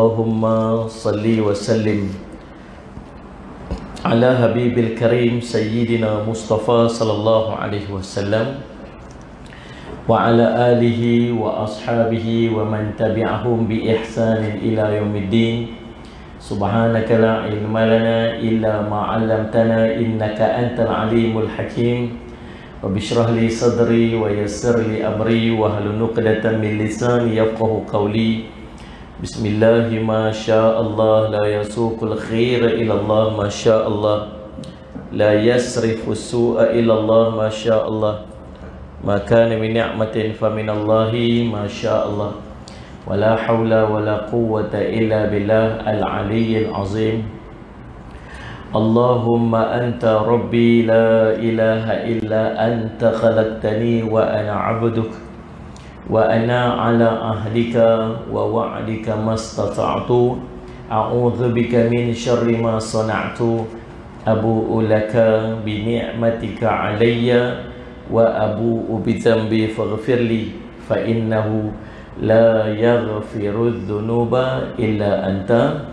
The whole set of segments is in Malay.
Allahumma salli wa sallim ala habibil karim sayyidina Mustafa sallallahu alaihi wasallam wa ala alihi wa ashabihi wa man tabi'ahum bi ihsanin ila yaumiddin. Subhanaka la ilma lana illa ma 'allamtana innaka antal alimul hakim. Rabbi shrah li sadri wa yassir li amri wa hlul 'uqdatam min lisani yafqahu qawli. Bismillahi ma syaa Allah la yasuqul khaira ila Allah ma syaa Allah la yasrifu su'a ila Allah ma syaa Allah ma kana min ni'matin fa min Allahi ma syaa Allah wa la hawla wa la quwwata illa billah al-aliyyil azim. Allahumma anta rabbi la ilaha illa anta khalaqtani wa ana 'abduk wa ana ala ahdika wa wa'dika mastata'tu a'udzu bika min syarri ma sana'tu abu'u laka bi ni'matika 'alayya wa abu'u bi dhanbi faghfirli fa innahu la yaghfiru dhunuba illa anta.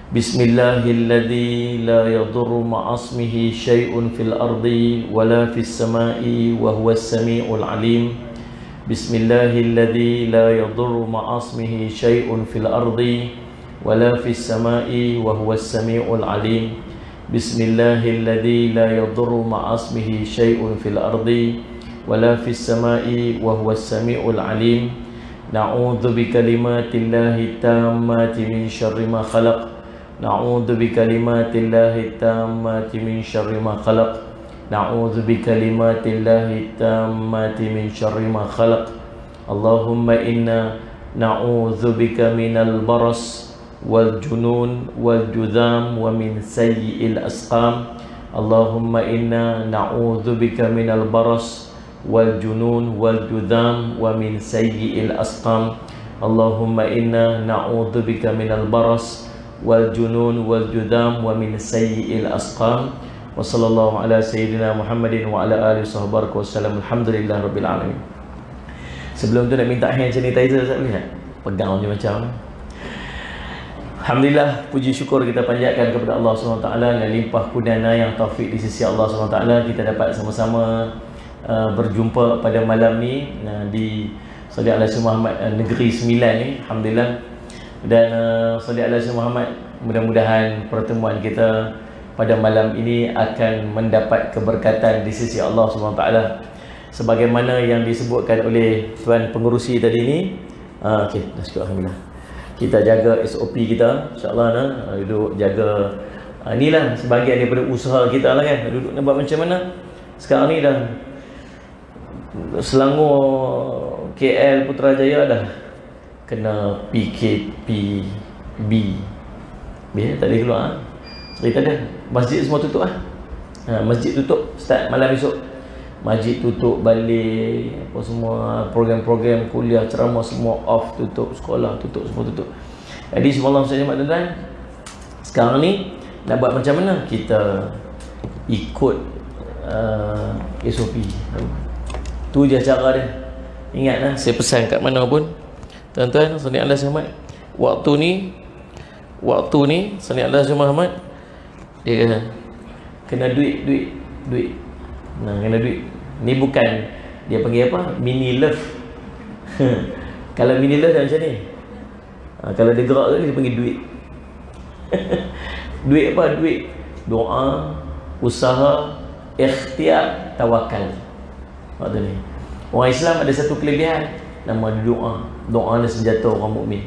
Bismillahilladzi la yadurru ma'asmihi syai'un fil ardi wala fis sama'i wa huwas sami'ul 'alim. Bismillahilladzi la yadurru ma'asmihi syai'un fil ardi wala fis sama'i wa huwas sami'ul 'alim. Bismillahilladzi la yadurru ma'asmihi syai'un fil ardi wala fis sama'i wa huwas sami'ul 'alim. Na'udzu bikalimatillahi tammati min syarri ma khalaq. Na'udzu bikalimatillahi tammati min syarri ma khalaq. Na'udzu bikalimatillahi tammati min syarri ma khalaq. Allahumma inna na'udzu bika minal baras wal junun wal judham wa min sayyi'il asqam. Allahumma inna na'udzu bika minal baras wal junun wal judham wa min sayyi'il asqam. Allahumma inna na'udzu bika minal baras wal junun wal judham wa min sayyi'il asqam. Wa sallallahu ala sayyidina Muhammadin wa ala alihi sahbihi wasallam. Alhamdulillah rabbil alamin. Sebelum tu nak minta hand sanitizer, tak boleh tak? Pegang macam ni. Alhamdulillah, puji syukur kita panjatkan kepada Allah SWT dengan limpah kurnia yang taufik di sisi Allah SWT. Kita dapat sama-sama berjumpa pada malam ni di Salih Al-Hasan Muhammad Negeri Sembilan ni. Alhamdulillah. Dan Salih Al-Hasan Muhammad, mudah-mudahan pertemuan kita pada malam ini akan mendapat keberkatan di sisi Allah SWT. Sebagaimana yang disebutkan oleh Tuan Pengerusi tadi ni. Okey, dah cukup alhamdulillah. Kita jaga SOP kita, insya-Allah duduk jaga. Inilah sebahagian daripada usaha kita lah kan. Duduk nak buat macam mana? Sekarang ni dah Selangor, KL, Putrajaya dah kena PKPB. Tak boleh keluar. Cerita dia, masjid semua tutup lah. Masjid tutup start malam esok. Masjid tutup, balik, apa semua program-program kuliah, ceramah semua off, tutup, sekolah tutup, semua tutup. Jadi semalam saya jemaah tuan-tuan, sekarang ni nak buat macam mana? Kita ikut SOP. Tu je cara dia. Ingatlah, saya pesan kat mana pun, tuan-tuan, Salih Al-Hasan Muhammad, waktu ni Salih Al-Hasan Muhammad dia kena duit. Kena duit. Ni bukan dia panggil apa? Mini love. Kalau mini love dah macam ni. Kalau dia gerak tu dia panggil duit. Duit apa? Duit doa, usaha, ikhtiar, tawakal. Waktu ni orang Islam ada satu kelebihan, nama dia doa. Doa adalah senjata orang mukmin.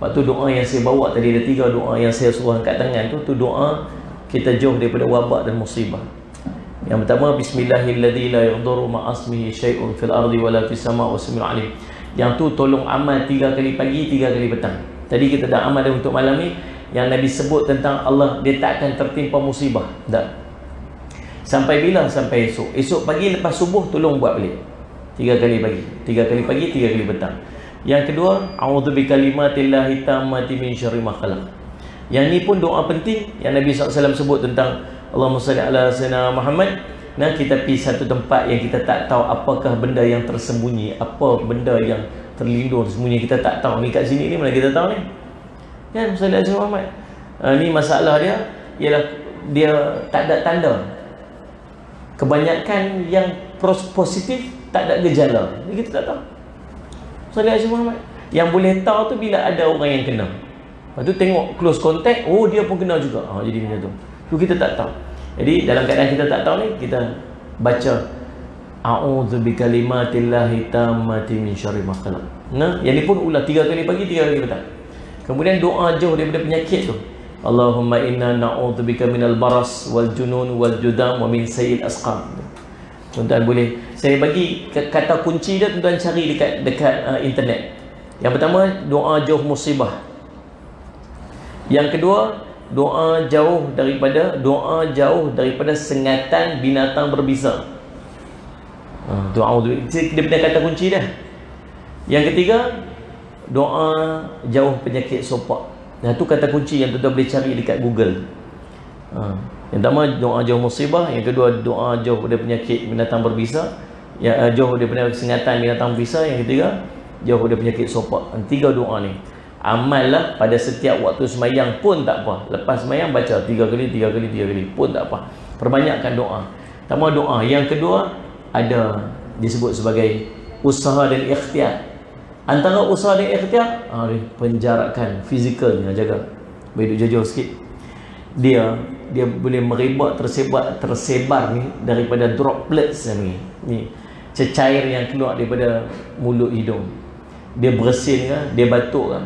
Waktu doa yang saya bawa tadi, ada 3 doa yang saya suruh angkat tangan tu doa kita jauh daripada wabak dan musibah. Yang pertama, bismillahilladzi la yadurru ma'asmihi syai'un fil ardi wala fis sama'i was samiul alim. Yang tu tolong amal 3 kali pagi, 3 kali petang. Tadi kita dah amal untuk malam ni yang Nabi sebut tentang Allah, dia tak akan tertimpa musibah. Tak. Sampai bila? Sampai esok. Esok pagi lepas subuh tolong buat balik. 3 kali pagi, 3 kali pagi, 3 kali petang. Yang kedua, a'udzu bikalimatillahi tammati min syarri ma khalaq. Yang ni pun doa penting yang Nabi SAW sebut tentang Allahumma salli ala sayyidina Muhammad. Nah, kita pergi satu tempat yang kita tak tahu apakah benda yang tersembunyi, apa benda yang terlindung tersembunyi, kita tak tahu. Ni kat sini ni mana kita tahu ni? Kan Salih Azhar Muhammad. Ni masalah dia ialah dia tak ada tanda. Kebanyakan yang positif tak ada gejala. Jadi kita tak tahu. Salih Azhar Muhammad. Yang boleh tahu tu bila ada orang yang kena. Lepas tu tengok close contact, oh dia pun kena juga. Jadi macam tu. Tu kita tak tahu. Jadi dalam keadaan kita tak tahu ni, kita baca a'udzu bikalimatillahi tammati min syarri ma khalaq. Nah, yang ni pun ulang 3 kali pagi, 3 kali petang. Kemudian doa jauh daripada penyakit tu. Allahumma inna na'udzubika minal baras wal junun wal judam wa min sayyi'il asqam. Tuan-tuan boleh saya bagi kata kunci dia, tuan-tuan cari dekat internet. Yang pertama, doa jauh musibah. Yang kedua, doa jauh daripada sengatan binatang berbisa. Doa dia punya kata kunci dah. Yang ketiga, doa jauh penyakit sopak. Nah, tu kata kunci yang tuan-tuan boleh cari dekat Google. Yang pertama, doa jauh musibah. Yang kedua, doa jauh daripada penyakit binatang berbisa. Jauh daripada sengatan binatang berbisa. Yang ketiga, jauh daripada penyakit sopak. 3 doa ni amallah pada setiap waktu semayang pun tak apa. Lepas semayang baca 3 kali pun tak apa. Perbanyakkan doa. Pertama doa. Yang kedua, ada disebut sebagai usaha dan ikhtiar. Antara usaha dan ikhtiar, penjarakan fizikal ni jaga. Bagi duduk jauh sikit. Dia boleh merebak tersebar ni daripada droplets ni cecair yang keluar daripada mulut hidung. Dia bersin kan, dia batuk kan.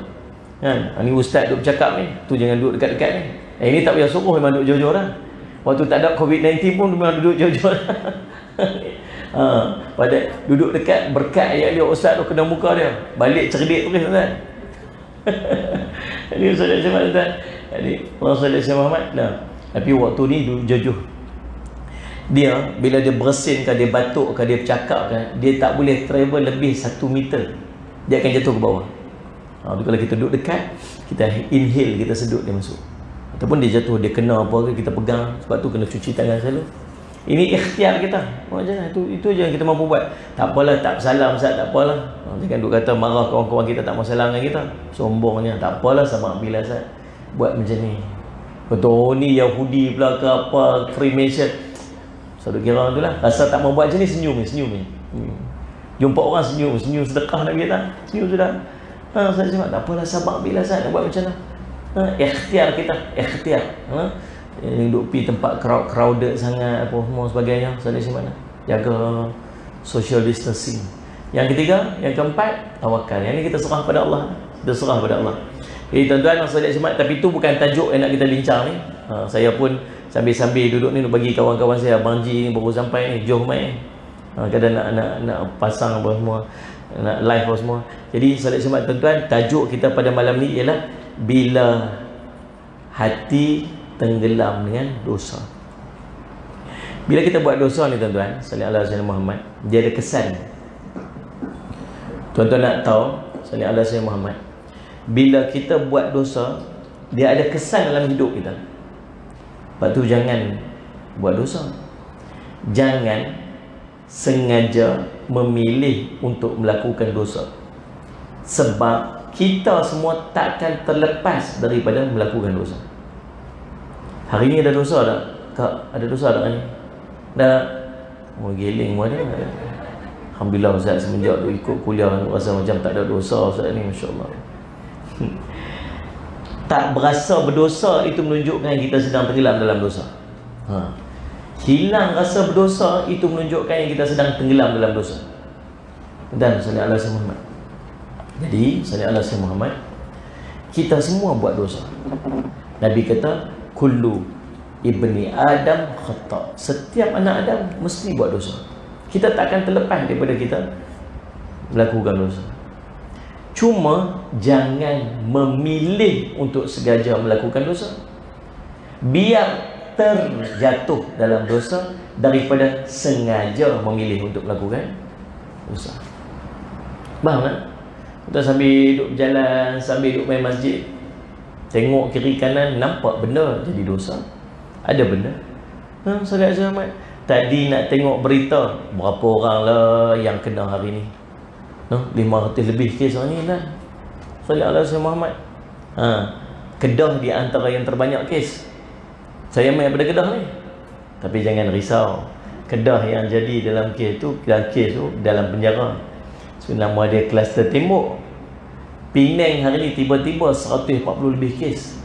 Ni ustaz duk bercakap ni, tu jangan duduk dekat-dekat ni. Ini tak payah suruh, memang duduk jauh-jauh dah. Waktu tak ada COVID-19 pun memang duduk jauh-jauh dah. Pada duduk dekat berkat ayat dia ustaz tu kena muka dia. Balik cerdik tulis tuan. Jadi ustaz Syamad tuan. Jadi orang Salih Azhar Muhammad dah. Tapi waktu ni duduk jauh-jauh. Dia bila dia bersin ke, dia batuk ke, dia bercakap ke, dia tak boleh travel lebih 1 meter. Dia akan jatuh ke bawah. Kalau kita duduk dekat, kita inhale, kita sedut dia masuk. Ataupun dia jatuh, dia kena apa ke, kita pegang. Sebab tu kena cuci tangan selalu. Ini ikhtiar kita. Macam itu je yang kita mampu buat. Tak apalah, tak bersalah Ustaz, tak apalah. Jangan duk kata marah kawan-kawan kita tak masalah dengan kita. Sombongnya, tak apalah sama bila Ustaz. Buat macam ni. Betul ni Yahudi pula ke apa, Freemason. Satu kira tu lah. Rasa tak mau buat macam ni, senyum ni. Jumpa orang senyum sedekah nak kita. Senyum sudah. Saya cakap tak apalah, sabar bila Ustaz nak buat macam mana. Ikhtiar kita, ikhtiar. Yang duduk pergi tempat crowded sangat apa semua sebagainya. Saya macam mana? Jaga social distancing. Yang ketiga, yang keempat, tawakal. Yang ni kita serah pada Allah. Kita serah pada Allah. Jadi tuan-tuan, saya cakap, tapi itu bukan tajuk yang nak kita bincang ni. Saya pun sambil-sambil duduk ni nak bagi kawan-kawan saya, Abang Ji ni baru sampai ni, jom main. Kadang nak pasang apa semua, nak live apa semua. Jadi saya cakap tuan-tuan, tajuk kita pada malam ni ialah bila hati tenggelam dengan dosa. Bila kita buat dosa ni tuan-tuan, sallallahu alaihi Muhammad, dia ada kesan. Tuan-tuan nak tahu, sallallahu alaihi Muhammad, bila kita buat dosa, dia ada kesan dalam hidup kita. Sebab tu jangan buat dosa. Jangan sengaja memilih untuk melakukan dosa. Sebab kita semua takkan terlepas daripada melakukan dosa. Hari ni ada dosa tak? Kak, ada dosa tak ni? Dah. Geling pun ada. Alhamdulillah Ustaz, semenjak tu ikut kuliah rasa macam tak ada dosa Ustaz ni, masya-Allah. Tak berasa berdosa itu menunjukkan kita sedang tenggelam dalam dosa. Hilang rasa berdosa itu menunjukkan yang kita sedang tenggelam dalam dosa. Dan sallallahu alaihi Muhammad. Jadi sallallahu alaihi Muhammad, kita semua buat dosa. Nabi kata kullu ibni Adam khata. Setiap anak Adam mesti buat dosa. Kita tak akan terlepas daripada kita melakukan dosa. Cuma jangan memilih untuk sengaja melakukan dosa. Biar terjatuh dalam dosa daripada sengaja memilih untuk melakukan dosa. Faham tak? Kita sambil duduk berjalan, sambil duduk main masjid, tengok kiri kanan, nampak benda jadi dosa. Ada benda. Saudara Ahmad, tadi nak tengok berita, berapa orang lah yang kena hari ni. 500 lebih kes hari ni lah. Saudara Muhammad. Kedah di antara yang terbanyak kes. Saya main pada Kedah ni. Tapi jangan risau, Kedah yang jadi dalam kes tu, dalam penjara. So nama dia kluster tembok. Penang hari ni tiba-tiba 140 lebih kes.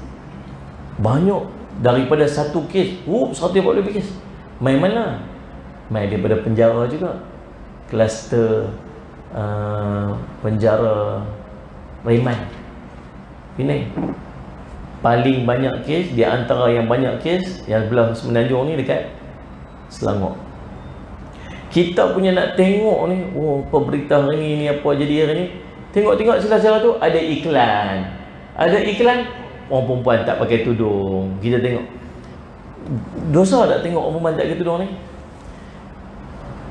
Banyak daripada satu kes. 140 lebih kes. Main mana? Main daripada penjara juga. Kluster penjara Reman, Penang. Paling banyak kes, di antara yang banyak kes yang belah Semenanjung ni dekat Selangor. Kita punya nak tengok ni, apa berita hari ni, apa jadi hari ni. Tengok-tengok sila-sila tu ada iklan. Ada iklan orang perempuan tak pakai tudung. Kita tengok. Dosa tak tengok orang perempuan tak pakai tudung ni?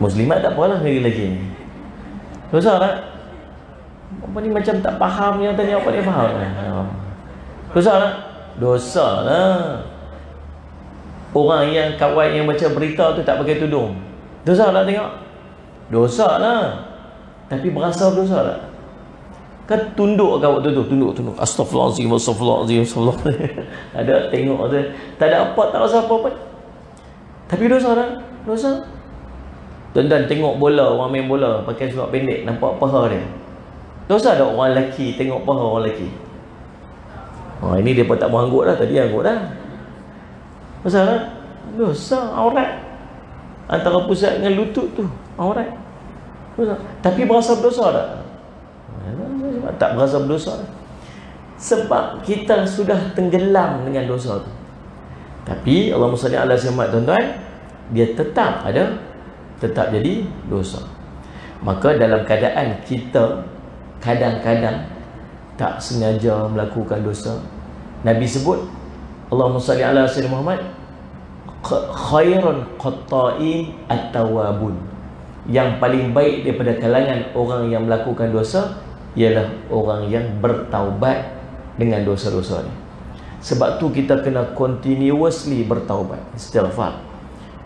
Muslimat tak apalah lagi-lagi ni. Dosa tak? Apa ni macam tak faham yang tanya apa dia faham. Dosa tak? Dosa lah. Orang yang kawan yang baca berita tu tak pakai tudung. Dosa tak tengok? Dosa lah. Tapi berasa berdosa tak? Kan tunduk kau waktu tu, tunduk. Astaghfirullahalazim, astaghfirullahalazim. Ada tengok tu, tak ada apa, tak rasa apa-apa. Tapi dosa tak? Dosa. Dan tengok bola, orang main bola pakai seluar pendek, nampak paha dia. Dosa tak orang lelaki tengok paha orang lelaki? Ini dia pun tak mau anggut dah, tadi anggut dah. Dosa tak? Dosa, aurat. Antara pusat dengan lutut tu, aurat. Dosa. Tapi berasa berdosa tak? Tak berasa berdosa. Sebab kita sudah tenggelam dengan dosa tu. Tapi Allahumma salli ala Muhammad, tuan-tuan, dia tetap jadi dosa. Maka dalam keadaan kita kadang-kadang tak sengaja melakukan dosa, Nabi sebut, Allahumma salli ala Muhammad, khairun qatta'in at-tawwabun. Yang paling baik daripada kalangan orang yang melakukan dosa ialah orang yang bertaubat dengan dosa-dosa ni. Sebab tu kita kena continuously bertaubat, istighfar.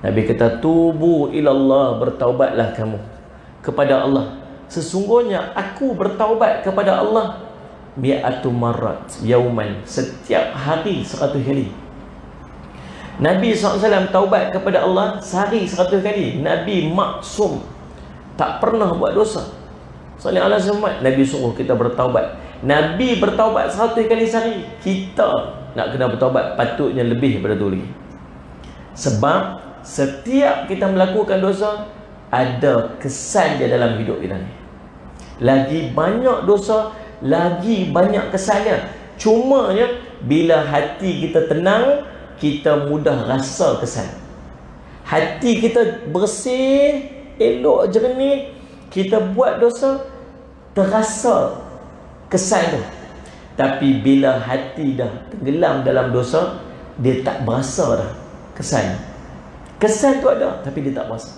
Nabi kata, tubu ilallah, bertaubatlah kamu kepada Allah. Sesungguhnya aku bertaubat kepada Allah mi'atu marrat yauman, setiap hari 100 kali. Nabi SAW taubat kepada Allah sehari 100 kali. Nabi maksum, tak pernah buat dosa. Sallallahu alaihi wasallam, Nabi suruh kita bertaubat. Nabi bertaubat 100 kali sehari. Kita nak kena bertaubat patutnya lebih daripada tu lagi. Sebab setiap kita melakukan dosa, ada kesan dia dalam hidup kita ni. Lagi banyak dosa, lagi banyak kesannya. Cumanya bila hati kita tenang, kita mudah rasa kesan. Hati kita bersih, elok, jernih, kita buat dosa, terasa kesan tu. Tapi bila hati dah tenggelam dalam dosa, dia tak berasa dah kesan. Kesan tu ada, tapi dia tak berasa.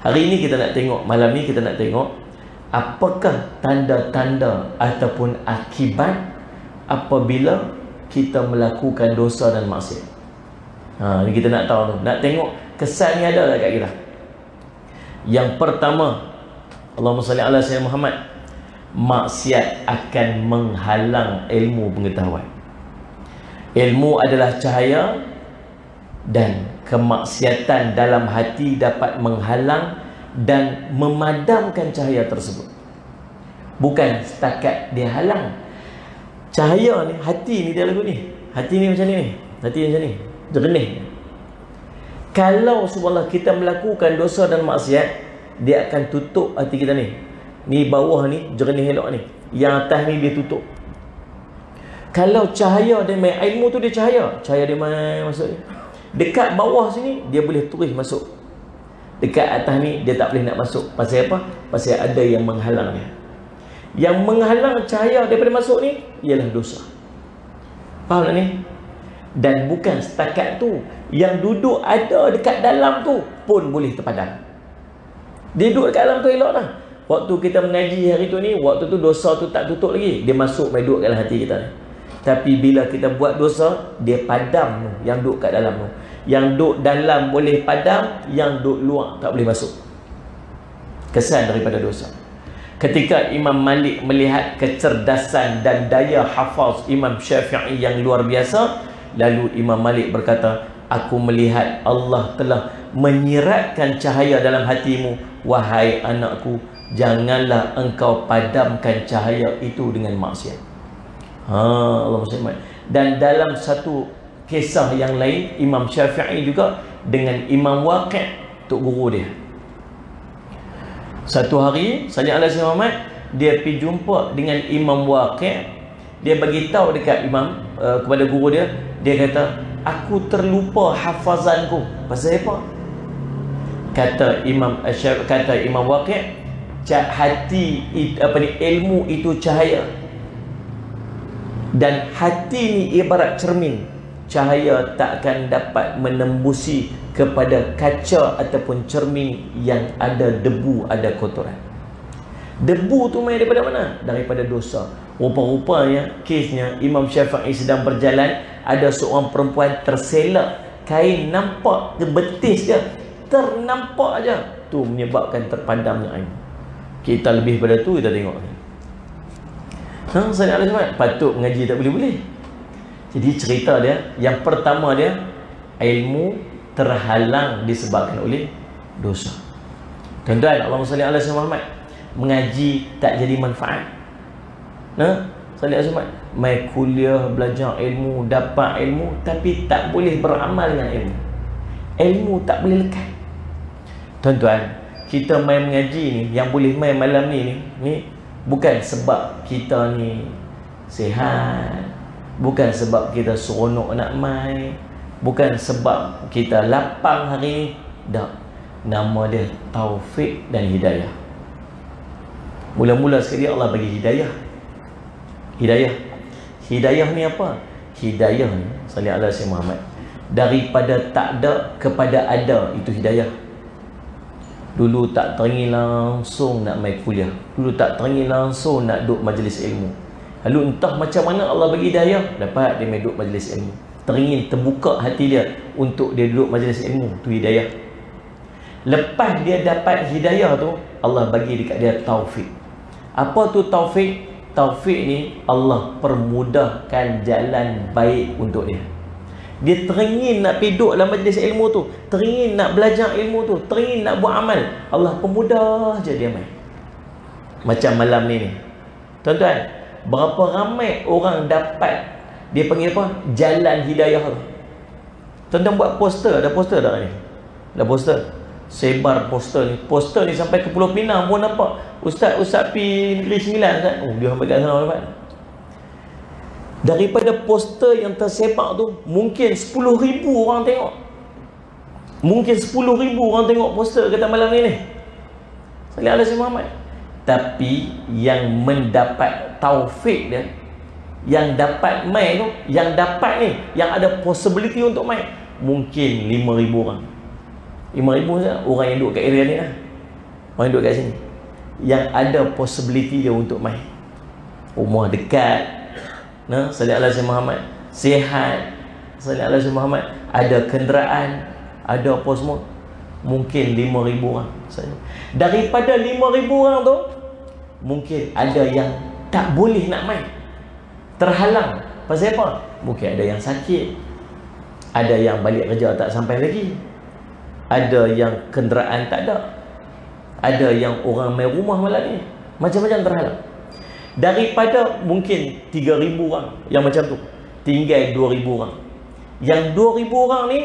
Hari ini kita nak tengok, malam ni kita nak tengok, apakah tanda-tanda ataupun akibat apabila kita melakukan dosa dan maksiat. Ni kita nak tahu tu, nak tengok kesan ni ada tak kat kita. Yang pertama, Allahumma salli ala Sayyidina Muhammad, maksiat akan menghalang ilmu pengetahuan. Ilmu adalah cahaya, dan kemaksiatan dalam hati dapat menghalang dan memadamkan cahaya tersebut. Bukan setakat dia halang cahaya ni, hati ni dia lagu ni. Hati ni macam ni, hati macam ni, jernih. Kalau subhanallah kita melakukan dosa dan maksiat, dia akan tutup hati kita ni. Ni bawah ni jernih elok ni, yang atas ni dia tutup. Kalau cahaya dia main, ilmu tu dia cahaya dia main masuk ni. Dekat bawah sini dia boleh tulis masuk, dekat atas ni dia tak boleh nak masuk. Pasal apa? Pasal ada yang menghalang dia. Yang menghalang cahaya daripada masuk ni ialah dosa. Faham tak ni? Dan bukan setakat tu, yang duduk ada dekat dalam tu pun boleh terpadam. Dia duduk dekat dalam tu elok dah. Waktu kita mengaji hari tu ni, waktu tu dosa tu tak tutup lagi, dia masuk main duduk kat dalam hati kita ni. Tapi bila kita buat dosa, dia padam tu, yang duduk kat dalam tu. Yang duduk dalam boleh padam, yang duduk luar tak boleh masuk. Kesan daripada dosa. Ketika Imam Malik melihat kecerdasan dan daya hafaz Imam Syafi'i yang luar biasa, lalu Imam Malik berkata, aku melihat Allah telah menyiratkan cahaya dalam hatimu. Wahai anakku, janganlah engkau padamkan cahaya itu dengan maksiat. Allah SWT. Dan dalam satu kisah yang lain, Imam Syafi'i juga dengan Imam Waqi', tok guru dia. Satu hari Sayyidina Al-Hasan Muhammad dia pergi jumpa dengan Imam Waqi'. Dia bagi tahu dekat imam, kepada guru dia, dia kata, aku terlupa hafazanku. Pasal apa? Kata Imam Waqi', hati ilmu itu cahaya, dan hati ni ibarat cermin. Cahaya tak akan dapat menembusi kepada kaca ataupun cermin yang ada debu, ada kotoran. Debu tu main daripada mana? Daripada dosa. Rupa-rupanya kesnya Imam Syafi'i sedang berjalan, ada seorang perempuan terselak kain, nampak ke betis dia, ternampak aja, tu menyebabkan terpadamnya air. Kita lebih pada tu kita tengok. Saya nak patut mengaji tak boleh-boleh. Jadi cerita dia, yang pertama dia, ilmu terhalang disebabkan oleh dosa. Tuan-tuan, Allahumma salli ala sayyidina Muhammad, mengaji tak jadi manfaat. Salli ala Muhammad, mai kuliah, belajar ilmu, dapat ilmu, tapi tak boleh beramal dengan ilmu. Ilmu tak boleh lekat. Tuan-tuan, kita mai mengaji ni, yang boleh mai malam ni bukan sebab kita ni sihat, bukan sebab kita seronok nak mai, bukan sebab kita lapang hari ni. Tak. Nama dia taufik dan hidayah. Mula-mula sekali Allah bagi hidayah. Hidayah ni apa? Hidayah ni, sallallahu alaihi wasallam Muhammad, daripada tak ada kepada ada, itu hidayah. Dulu tak teringin langsung nak mai kuliah, dulu tak teringin langsung nak duduk majlis ilmu. Lalu entah macam mana Allah bagi hidayah, dapat dia mai duduk majlis ilmu. Teringin terbuka hati dia untuk dia duduk majlis ilmu, tu hidayah. Lepas dia dapat hidayah tu, Allah bagi dekat dia taufik. Apa tu taufik? Taufik ni Allah permudahkan jalan baik untuk dia. Dia teringin nak pergi duduk dalam majlis ilmu tu, teringin nak belajar ilmu tu, teringin nak buat amal, Allah permudah je dia main. Macam malam ni tuan-tuan, berapa ramai orang dapat, dia panggil apa? Jalan hidayah tu. Tuan-tuan buat poster, ada poster tak ni? Ada poster. Sebar poster ni. Poster ni sampai ke Pulau Pinang pun nampak. Ustaz pergi Negeri Sembilan kan? Oh, dia sampai kat sana dapat. Daripada poster yang tersebar tu, mungkin 10,000 orang tengok. Mungkin 10,000 orang tengok poster kata malam ni. Sallallahu alaihi Muhammad. Tapi yang mendapat taufik dia, yang dapat mai tu, yang dapat ni, yang ada possibility untuk mai, mungkin 5,000 orang. 5,000 saja orang yang duduk kat area ni lah. Orang yang duduk kat sini, yang ada possibility dia untuk mai. Rumah dekat, sallallahu alaihi Muhammad, sihat, sallallahu alaihi Muhammad, ada kenderaan, ada apa semua, mungkin 5,000 orang saja. Daripada 5,000 orang tu, mungkin ada yang tak boleh nak main, terhalang. Pasal apa? Mungkin ada yang sakit, ada yang balik kerja tak sampai lagi, ada yang kenderaan tak ada, ada yang orang main rumah malam ni, macam-macam terhalang. Daripada mungkin 3,000 orang yang macam tu, tinggal 2,000 orang. Yang 2,000 orang ni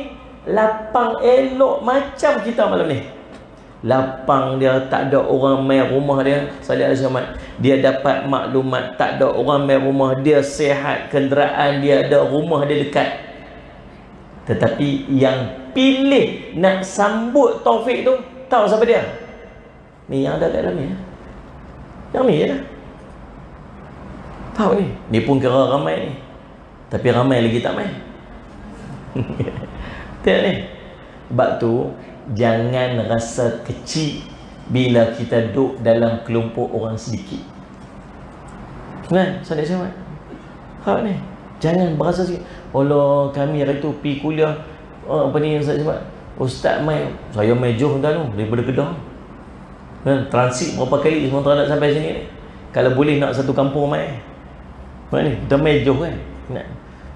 lapang elok macam kita malam ni. Lapang dia, tak ada orang main rumah dia, sallallahu alaihi wasallam. Dia dapat maklumat, tak ada orang main rumah dia, sihat, kenderaan dia ada, rumah dia dekat. Tetapi yang pilih nak sambut taufik tu, tahu siapa dia? Ni yang ada kat dalam ni. Yang ni je dah. Tahu ni. Ni pun kira ramai ni, tapi ramai lagi tak main. Tengok ni. Sebab tu jangan rasa kecil bila kita duduk dalam kelompok orang sedikit. Kan? Sahabat-sahabat, hak ni, jangan berasa sikit, Allah kami hari tu pergi kuliah, apa ni sahabat-sahabat, ustaz mai, saya mai jauh dah tu daripada Kedah. Transit berapa kali sementara nak sampai sini ni. Kalau boleh nak satu kampung mai. Mana ni? Kita mai jauh kan. Nak.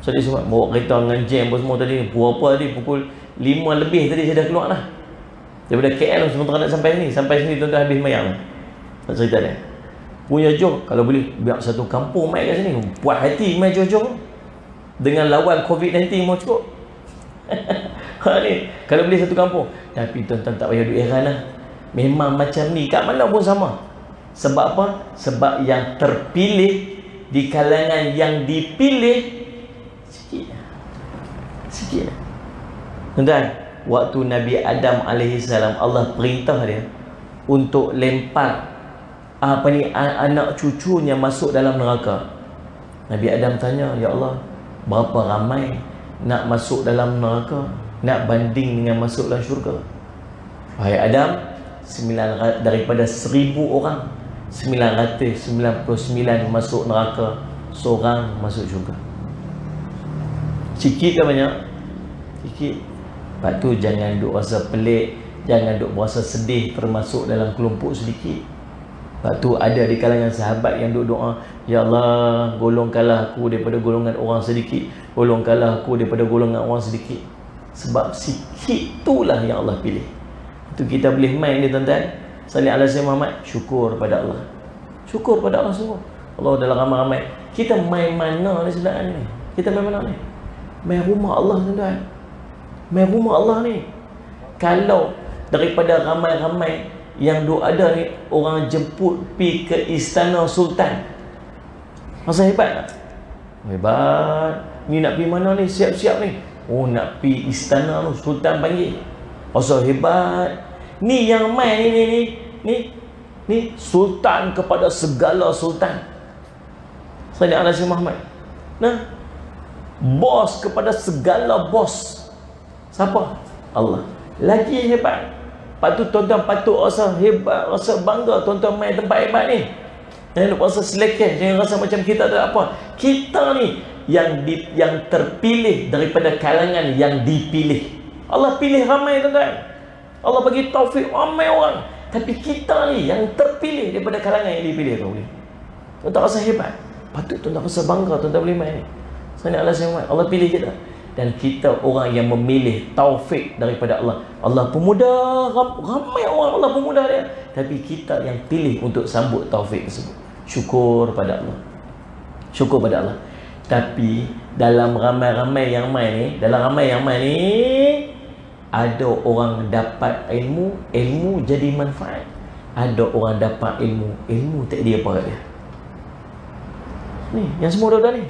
So dia semua bawa kereta dengan jam apa semua tadi. Berapa tadi pukul 5 lebih tadi saya dah keluar lah. Daripada KL sementara nak sampai sini. Sampai sini tuan-tuan habis mayang lah. Tak cerita dia. Punya jauh. Kalau boleh biar satu kampung mai kat sini. Puas hati mai jauh-jauh. Dengan lawan COVID-19 mau cukup. Ni, kalau boleh satu kampung. Tapi tuan-tuan tak payah duduk heran lah. Memang macam ni. Kat mana pun sama. Sebab apa? Sebab yang terpilih di kalangan yang dipilih sikit. Sikit. Tuan-tuan, waktu Nabi Adam AS, Allah perintah dia untuk lempar anak cucunya masuk dalam neraka. Nabi Adam tanya, ya Allah, berapa ramai nak masuk dalam neraka, nak banding dengan masuk dalam syurga? Wahai Adam, daripada 1000 orang, 999 masuk neraka, seorang masuk syurga. Sikit ke banyak? Sikit. Lepas tu jangan duk rasa pelik, jangan duk rasa sedih termasuk dalam kelompok sedikit. Lepas tu ada di kalangan sahabat yang duk doa, ya Allah, golongkanlah aku daripada golongan orang sedikit, golongkanlah aku daripada golongan orang sedikit. Sebab sikit itulah yang Allah pilih. Itu kita boleh main ni tuan-tuan. Salih ala Sayyidina Muhammad, syukur pada Allah. Syukur pada Allah semua. Allah dalam ramai-ramai. Kita main mana ni sebenarnya ni? Kita main mana ni? Main rumah Allah tuan-tuan. Main rumah Allah ni. Kalau daripada ramai-ramai yang duk ada ni, orang jemput pi ke istana sultan, masa hebat tak? Hebat. Ni nak pi mana ni? Siap-siap ni. Oh, nak pi istana tu, sultan panggil. Masa hebat. Ni yang main ni sultan kepada segala sultan. Sayyidina Nabi Muhammad. Nah, bos kepada segala bos. Siapa? Allah. Lagi hebat. Patut tuan-tuan patut rasa hebat, rasa bangga tuan-tuan main tempat hebat ni. Jangan rasa selekeh, jangan rasa macam kita tak apa. Kita ni yang terpilih daripada kalangan yang dipilih. Allah pilih ramai tuan-tuan. Allah bagi taufik ramai orang. Tapi kita ni yang terpilih daripada kalangan yang dipilih tu. Tuan-tuan rasa hebat. Patut tuan-tuan rasa bangga tuan-tuan boleh main ni. Allah pilih kita. Dan kita orang yang memilih taufik daripada Allah. Allah pemuda, ramai orang Allah pemuda dia. Tapi kita yang pilih untuk sambut taufik tersebut. Syukur pada Allah. Syukur pada Allah. Tapi dalam ramai-ramai yang main ni, ada orang dapat ilmu, ilmu jadi manfaat. Ada orang dapat ilmu, ilmu tak dia apa dia. Ni, yang semua dah ni.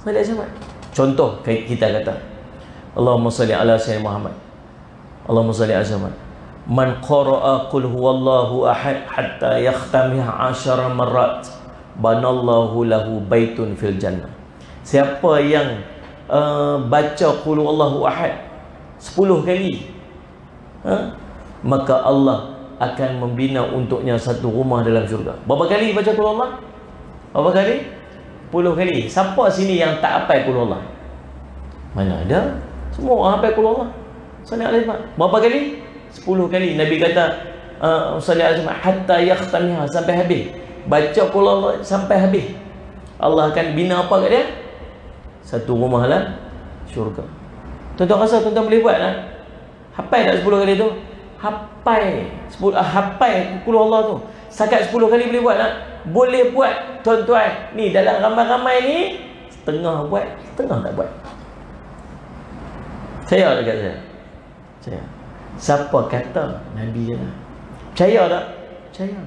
Saya lihat. Contoh kita kata, Allahumma salli ala Sayyidina Muhammad. Allahumma salli ala Sayyidina Muhammad. Man qara'a qul huwallahu ahad hatta yakhtamiha 10 marrat, banallahu lahu baitun fil jannah. Siapa yang baca qul huwallahu ahad 10 kali, maka Allah akan membina untuknya satu rumah dalam syurga. Berapa kali baca qul Allah? Berapa kali? 10 kali. Siapa sini yang tak hafal qul Allah? Mana ada? Semua orang hafal qul Allah. Sallallahu alaihi wasallam. Berapa kali? 10 kali. Nabi kata sallallahu alaihi wasallam hatta yakhtamiha, sampai habis. Baca qul Allah sampai habis. Allah akan bina apa kat dia? Satu rumah dalam syurga. Tuan-tuan rasa tuan-tuan boleh buat tak? Hafal tak 10 kali tu? Hafal qul Allah tu. Sakat 10 kali boleh buat tak? Boleh buat tuan-tuan. Ni dalam ramai-ramai ni, setengah buat, setengah tak buat. Percaya tak kat saya? Percaya. Siapa kata Nabi je lah. Percaya tak? Percaya.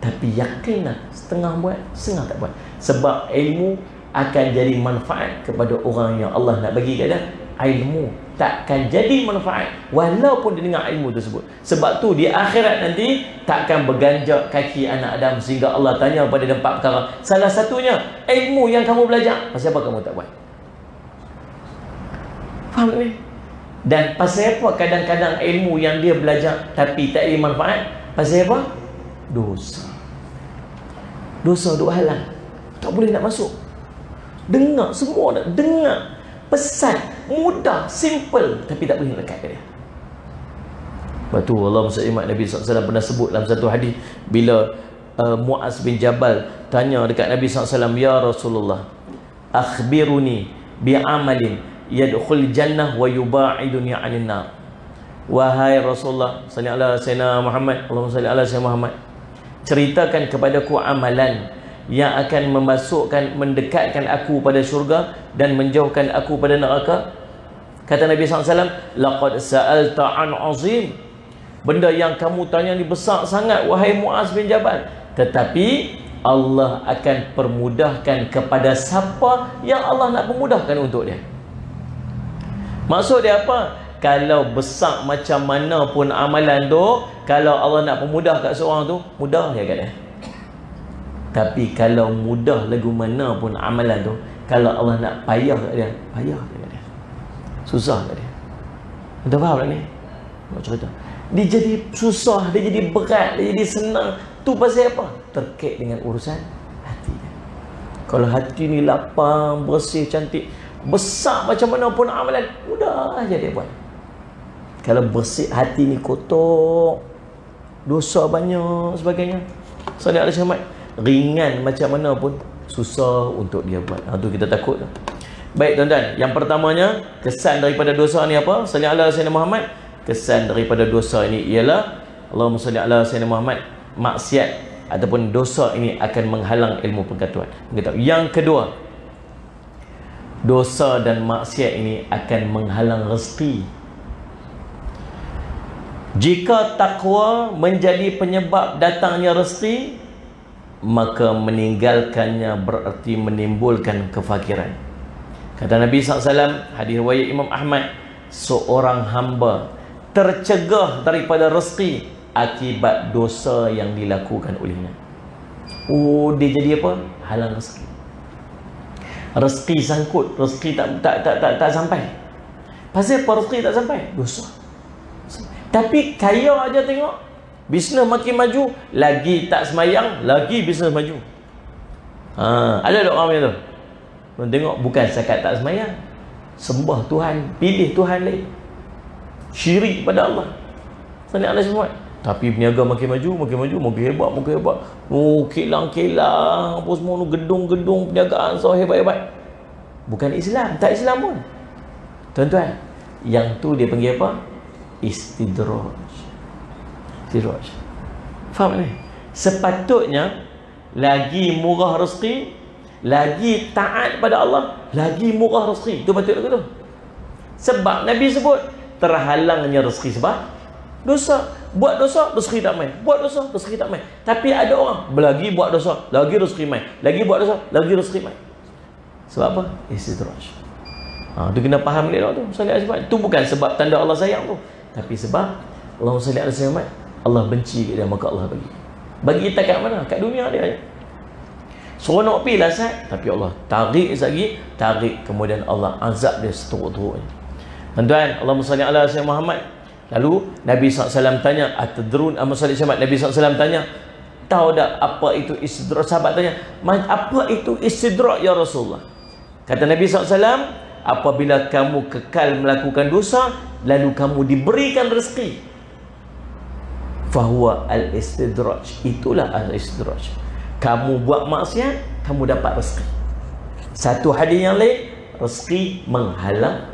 Tapi yakinlah, setengah buat, setengah tak buat. Sebab ilmu akan jadi manfaat kepada orang yang Allah nak bagi kat dia. Ilmu takkan jadi manfaat walaupun dia dengar ilmu tersebut. Sebab tu di akhirat nanti takkan berganjak kaki anak Adam sehingga Allah tanya pada 4 perkara. Salah satunya ilmu yang kamu belajar, pasal apa kamu tak buat? Faham tak ni? Dan pasal apa kadang-kadang ilmu yang dia belajar tapi tak ada manfaat? Pasal apa? Dosa. Dosa duk halang, tak boleh nak masuk. Dengar semua nak dengar pesan mudah, simple, tapi tak boleh lekat ke dia. Lepas tu Allah Nabi SAW pernah sebut dalam satu hadis, bila Muaz bin Jabal tanya dekat Nabi SAW, ya Rasulullah, akhbiruni bi'amalin yadkhul jannah wa yuba'iduni 'anil nar. Wahai Rasulullah sallallahu alaihi wasallam Muhammad, Allahumma salli ala sayyidina Muhammad, ceritakan kepadaku amalan yang akan mendekatkan aku pada syurga dan menjauhkan aku pada neraka. Kata Nabi SAW, laqad sa'alta an azim, benda yang kamu tanya ni besar sangat wahai Muaz bin Jabal, tetapi Allah akan permudahkan kepada siapa yang Allah nak permudahkan untuk dia. Maksud dia apa? Kalau besar macam mana pun amalan tu, kalau Allah nak permudah kat seorang tu, mudah dia kat dia. Tapi kalau mudah lagu mana pun amalan tu, kalau Allah nak payah kat dia, payah kat dia, susah kat dia. Anda faham tak ni? Nak cerita, dia jadi susah, dia jadi berat, dia jadi senang. Tu pasal apa? Terkait dengan urusan hati dia. Kalau hati ni lapang, bersih, cantik, besar macam mana pun amalan, mudah aja dia buat. Kalau bersih hati ni kotor, dosa banyak sebagainya, Sallallahu alaihi wasallam, ringan macam mana pun susah untuk dia buat. Tu kita takut tu. Baik tuan-tuan, yang pertamanya kesan daripada dosa ni apa? Sallallahu alaihi wasallam Muhammad. Kesan daripada dosa ini ialah, Allahumma salli ala sayyidina Muhammad, maksiat ataupun dosa ini akan menghalang ilmu pengetahuan. Yang kedua, dosa dan maksiat ini akan menghalang rezeki. Jika takwa menjadi penyebab datangnya rezeki, maka meninggalkannya berarti menimbulkan kefakiran. Kata Nabi SAW, hadis riwayat Imam Ahmad, seorang hamba tercegah daripada rezeki akibat dosa yang dilakukan olehnya. Dia jadi apa? Halang rezeki. Rezeki sangkut, rezeki tak sampai. Pasal apa rezeki tak sampai? Dosa. Tapi kaya aja tengok, bisnes makin maju, lagi tak semayang, lagi bisnes maju. Ada tak orang macam tu? Tengok, bukan setakat tak semayang, sembah Tuhan, pilih Tuhan lain, syirik pada Allah. Sallallahu alaihi wasallam. Tapi peniaga makin maju, makin hebat. Kilang-kilang, apa semua tu, gedung-gedung perniagaan so hebat-hebat. Bukan Islam, tak Islam pun. Tuan-tuan, yang tu dia panggil apa? Istidraj. Faham ni? Sepatutnya lagi murah rezeki, lagi taat pada Allah, lagi murah rezeki. Itu patut tu. Sebab Nabi sebut terhalangnya rezeki sebab dosa. Buat dosa, rezeki tak main. Buat dosa, rezeki tak main. Tapi ada orang lagi buat dosa, lagi rezeki main. Lagi buat dosa, lagi rezeki main. Sebab apa? Istidraj. Tu kena faham dia tu. Itu bukan sebab tanda Allah sayang tu, tapi sebab Allahumma salli ala sayyidina Muhammad, Allah benci dia, maka Allah bagi kita kat mana? Kat dunia dia. Seronok pi lah sat, tapi Allah tarik lagi, kemudian Allah azab dia seteruk-teruknya. Tuan-tuan, Allahumma salli ala sayyidina Muhammad. Lalu Nabi SAW tanya, atadrun amma salli Muhammad, Nabi SAW tanya, tahu tak apa itu istidraj? Sahabat tanya, apa itu istidraj ya Rasulullah? Kata Nabi SAW, apabila kamu kekal melakukan dosa, lalu kamu diberikan rezeki, fahuwa al-istidraj, itulah al-istidraj. Kamu buat maksiat, kamu dapat rezeki. Satu hadis yang lain, rezeki menghalang,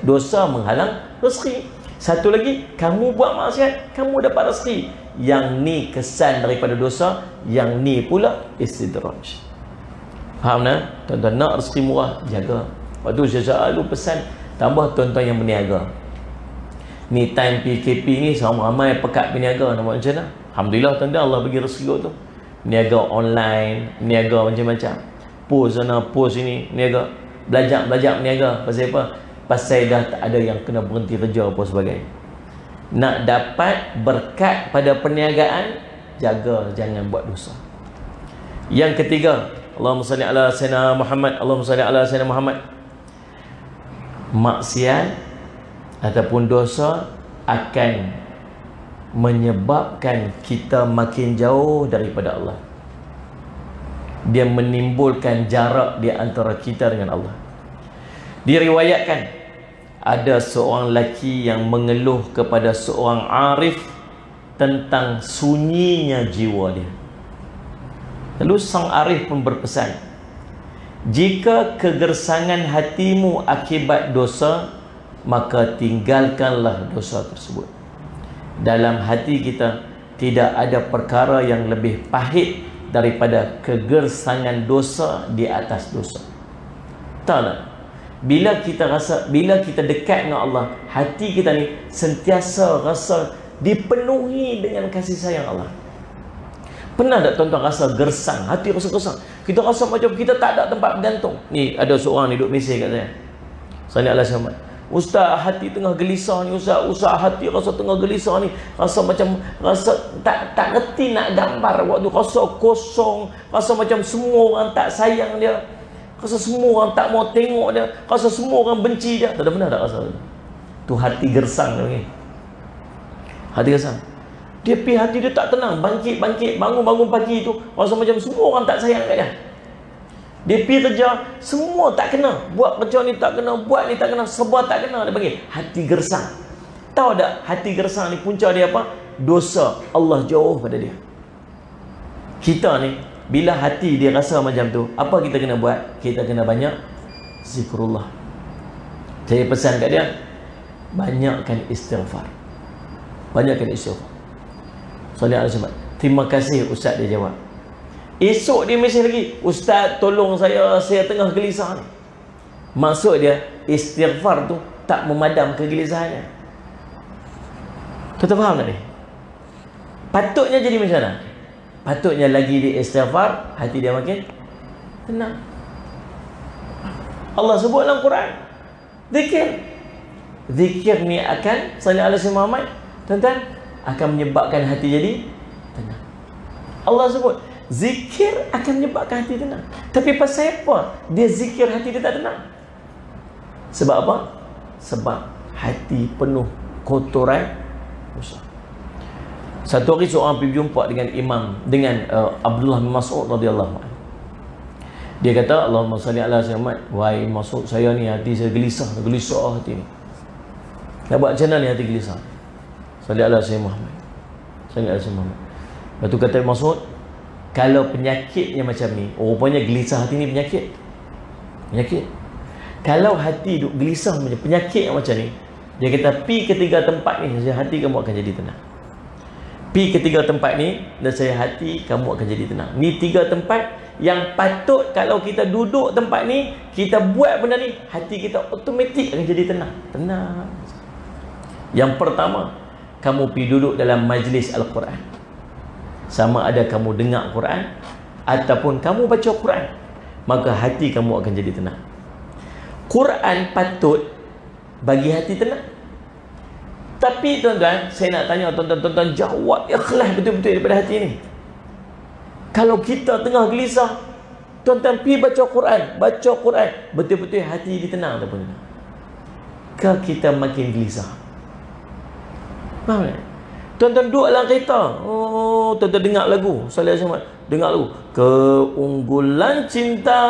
dosa menghalang rezeki. Satu lagi, kamu buat maksiat, kamu dapat rezeki. Yang ni kesan daripada dosa, yang ni pula istidraj. Faham tak? Tuan-tuan, nak rezeki murah, jaga. Waktu saya selalu pesan, tambah tuan-tuan yang berniaga. Ni time PKP ni, sama ramai pekat berniaga. Nak buat macam mana? Alhamdulillah tuan-tuan, Allah bagi rezeki tu. Berniaga online, berniaga macam-macam. Post sana, post sini, berniaga. Belajar berniaga. Pasal apa? Pasal dah tak ada yang kena berhenti kerja apa sebagainya. Nak dapat berkat pada perniagaan, jaga jangan buat dosa. Yang ketiga, Allahumma salli ala sayyidina Muhammad, Allahumma salli ala sayyidina Muhammad. Maksiat ataupun dosa akan menyebabkan kita makin jauh daripada Allah. Dia menimbulkan jarak di antara kita dengan Allah. Diriwayatkan ada seorang lelaki yang mengeluh kepada seorang arif tentang sunyinya jiwa dia. Lalu sang arif pun berpesan, jika kegersangan hatimu akibat dosa, maka tinggalkanlah dosa tersebut. Dalam hati kita tidak ada perkara yang lebih pahit daripada kegersangan dosa di atas dosa. Tahu tak? Bila kita dekat dengan Allah, hati kita ni sentiasa rasa dipenuhi dengan kasih sayang Allah. Pernah tak tuan-tuan rasa gersang, hati rasa gersang? Kita rasa macam kita tak ada tempat bergantung. Ni ada seorang ni duduk mesej kat saya. Salih Allah Syahmat. Ustaz, hati tengah gelisah ni Ustaz, hati rasa tengah gelisah ni, rasa macam tak reti nak gambar waktu, rasa kosong, rasa macam semua orang tak sayang dia, rasa semua orang tak mau tengok dia, rasa semua orang benci dia. Tak ada, benar tak rasa tu? Hati gersang ni. Hati gersang. Dia pergi, hati dia tak tenang, bangkit, bangun pagi tu rasa macam semua orang tak sayang kat dia. Dia pergi kerja, semua tak kena, buat kerja ni tak kena, buat ni tak kena, serba tak kena. Dia panggil hati gersang. Tahu tak hati gersang ni punca dia apa? Dosa Allah jauh pada dia. Kita ni bila hati dia rasa macam tu, apa kita kena buat? Kita kena banyak zikrullah. Saya pesan kat dia, banyakkan istighfar. Banyakkan istighfar. Salih alaihi wasallam. Terima kasih Ustaz, dia jawab. Esok dia mesej lagi, Ustaz tolong saya tengah gelisah ni. Maksud dia istighfar tu tak memadam kegelisahannya. Tuan faham tak ni? Patutnya jadi macam mana? Patutnya lagi dia istighfar, hati dia makin tenang. Allah sebut dalam Quran, zikir ni akan salih alaihi Muhammad, tuan-tuan, akan menyebabkan hati jadi tenang. Allah sebut zikir akan menyebabkan hati tenang. Tapi pasal apa dia zikir hati dia tak tenang? Sebab apa? Sebab hati penuh kotoran dosa. Satu hari seorang pergi jumpa dengan Abdullah bin Mas'ud radhiyallahu anhu. Dia kata, Allahumma salli ala Muhammad. Wahai Mas'ud, saya ni hati saya gelisah hati ni. Nak buat macam mana ni hati gelisah? Salli ala Muhammad. Salli ala Muhammad. Lepas tu kata Mas'ud, kalau penyakitnya macam ni, rupanya gelisah hati ni penyakit. Kalau hati duk gelisah macam penyakit yang macam ni, dia kata pi ketiga tempat ni, hati kamu akan jadi tenang. Pi ketiga tempat ni, dan saya hati kamu akan jadi tenang. Ni 3 tempat yang patut kalau kita duduk tempat ni, kita buat benda ni, hati kita automatik akan jadi tenang. Yang pertama, kamu pergi duduk dalam majlis Al-Quran. Sama ada kamu dengar Quran ataupun kamu baca Quran, maka hati kamu akan jadi tenang. Quran patut bagi hati tenang. Tapi tuan-tuan, saya nak tanya tuan-tuan jawab ikhlas betul-betul daripada hati ni. Kalau kita tengah gelisah, tuan-tuan pergi baca Quran, betul-betul hati tenang ataupun tidak? Ke kita makin gelisah? Faham tak? Tuan-tuan duduk dalam kereta, tuan-tuan dengar lagu Salih Ahmad, dengar lagu Keunggulan Cinta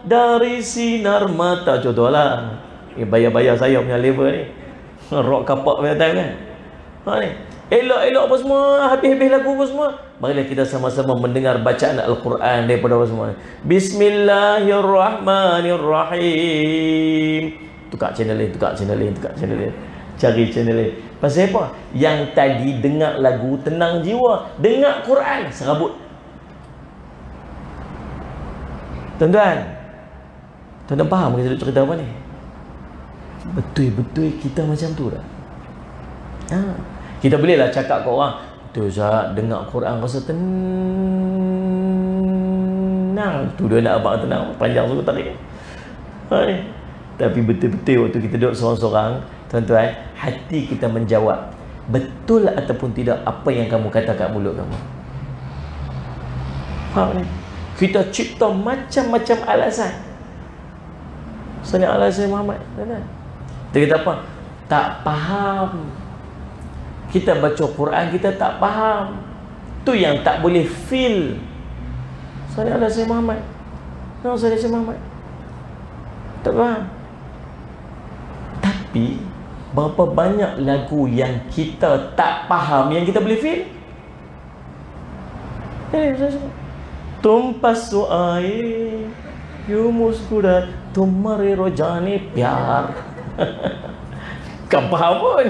Dari Sinar Mata, contohlah. Bayar-bayar saya punya level ni, rock kapak punya time kan. Ni elok-elok apa semua, habis-habis lagu apa semua, marilah kita sama-sama mendengar bacaan Al-Quran daripada apa semua. Bismillahirrahmanirrahim. Tukar channel lain, cari channel lain. Pasal apa? Yang tadi dengar lagu tenang jiwa, dengar Quran serabut. Tuan-tuan faham kita cerita apa ni? Betul-betul kita macam tu dah. Kita bolehlah cakap ke orang, betul Ustaz, dengar Quran rasa tenang. Tu dia nak abang tenang, panjang suku tarik. Tapi betul-betul waktu kita duduk seorang-seorang, tuan-tuan, hati kita menjawab betul ataupun tidak apa yang kamu kata kat mulut kamu. Faham ni? Kita cipta macam-macam alasan. Salih alasan Muhammad. Dia kata apa? Tak faham. Kita baca Quran, kita tak faham. Tu yang tak boleh feel. Salih alasan Muhammad. Salih alasan Muhammad. Tak faham. Tapi berapa banyak lagu yang kita tak faham yang kita boleh feel? Tumpah su air yu muskura tumhare rojane pyar. Kau faham pun?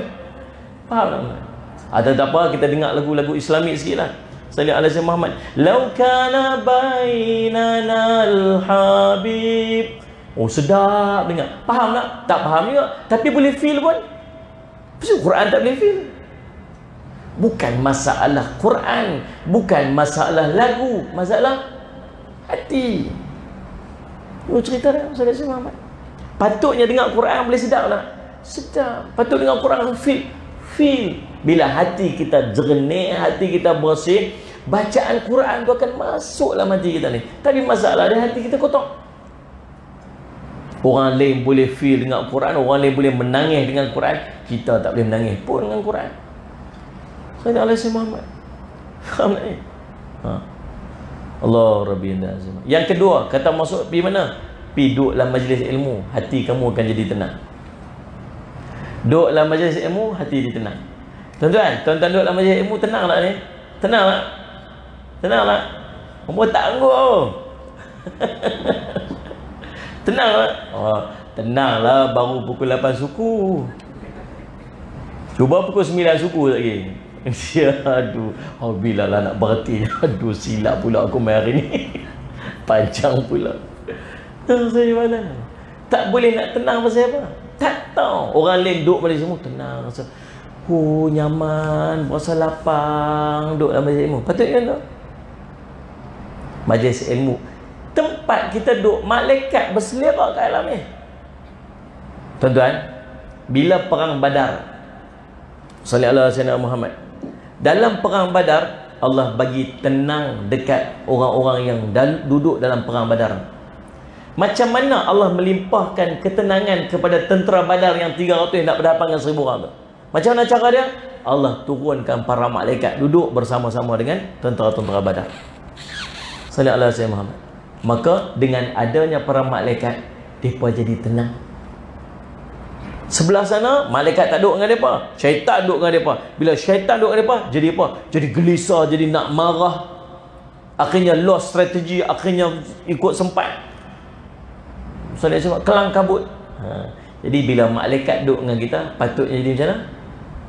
Faham tak? Ada tak apa, kita dengar lagu-lagu Islamik sikit lah. Sallallahu alaihi wasallam Muhammad. Lau kana bainana al-habib. Oh, sedap dengar. Faham tak? Tak faham juga, tapi boleh feel pun. Pasal Quran tak boleh feel. Bukan masalah Quran, bukan masalah lagu, masalah hati. Oh, cerita dah Sallallahu alaihi Muhammad. Patutnya dengar Quran boleh sedap tak? Sedap. Patut dengar Quran feel. Bila hati kita jernih, hati kita bersih, bacaan Quran tu akan masuk dalam hati kita ni. Tapi masalah dia, hati kita kotor. Orang lain boleh feel dengan Quran, orang lain boleh menangis dengan Quran, kita tak boleh menangis pun dengan Quran. Sallallahu alaihi Muhammad. Faham tak ni? Allah Rabbi Azim. Yang kedua, kata masuk pergi mana? Pergi duduk dalam majlis ilmu, hati kamu akan jadi tenang. Duduk dalam majlis ilmu, hati jadi tenang. Tuan-tuan duduk dalam majlis ilmu, tenang tak ni? Tenang tak? Tenang tak? Kamu tak anggur. Tenang tak? Oh, tenanglah, baru pukul 8 suku. Cuba pukul 9 suku lagi. Aduh, oh, bila lah nak berhenti. Aduh, silap pula aku main hari ni. Panjang pula. Saya mana? Tak boleh nak tenang pasal apa? Tak tahu. Orang lain duduk majlis ilmu tenang. Nyaman, berasa lapang duduk dalam majlis ilmu. Patutnya tak? Majlis ilmu, tempat kita duduk, malaikat berselerak kat dalam ni. Tuan-tuan, bila perang Badar, sallallahu alaihi wasallam Muhammad, dalam perang Badar, Allah bagi tenang dekat orang-orang yang duduk dalam perang Badar. Macam mana Allah melimpahkan ketenangan kepada tentera Badar yang 300 yang nak berhadapan dengan 1000 orang tu? Macam mana cara dia? Allah turunkan para malaikat duduk bersama-sama dengan tentera-tentera Badar. Sallallahu alaihi wasallam Muhammad. Maka dengan adanya para malaikat, mereka jadi tenang. Sebelah sana malaikat tak duduk dengan mereka, syaitan duduk dengan mereka. Bila syaitan duduk dengan mereka, jadi apa? Jadi gelisah, jadi nak marah. Akhirnya lost strategi, akhirnya ikut sempat. Sallallahu alaihi wasallam kelang kabut. Jadi bila malaikat duduk dengan kita, patutnya jadi macam mana?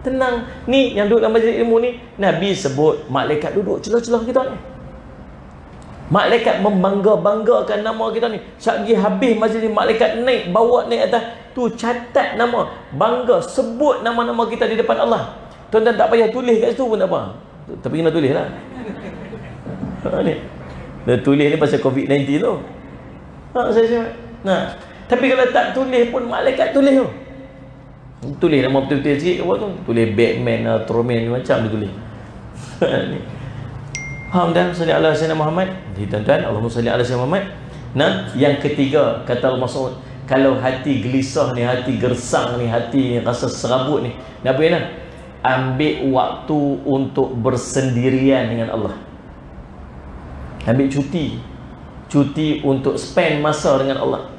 Tenang. Ni yang duduk dalam majlis ilmu ni, Nabi sebut malaikat duduk celah-celah kita ni. Malaikat membangga-banggakan nama kita ni. Sekali habis majlis ni, malaikat naik, bawa naik atas tu, catat nama, bangga, sebut nama-nama kita di depan Allah. Tuan-tuan tak payah tulis kat situ pun tak apa, tapi kena tulis lah. Ni dia tulis ni pasal COVID-19 tu. Tapi kalau tak tulis pun malaikat tulis tu. Tulis nama betul-betul sikit ke apa tu, tulis Batman lah, Troman macam dia tulis. Ni faham dah? Sallallahu alaihi wasallam Muhammad. Jadi tuan-tuan, Allahumma salli ala sayyidina Muhammad. Nah, yang ketiga, kata Al-Mas'ud, kalau hati gelisah ni, hati gersang ni, hati rasa serabut ni, nak apa nak? Ambil waktu untuk bersendirian dengan Allah. Ambil cuti. Cuti untuk spend masa dengan Allah.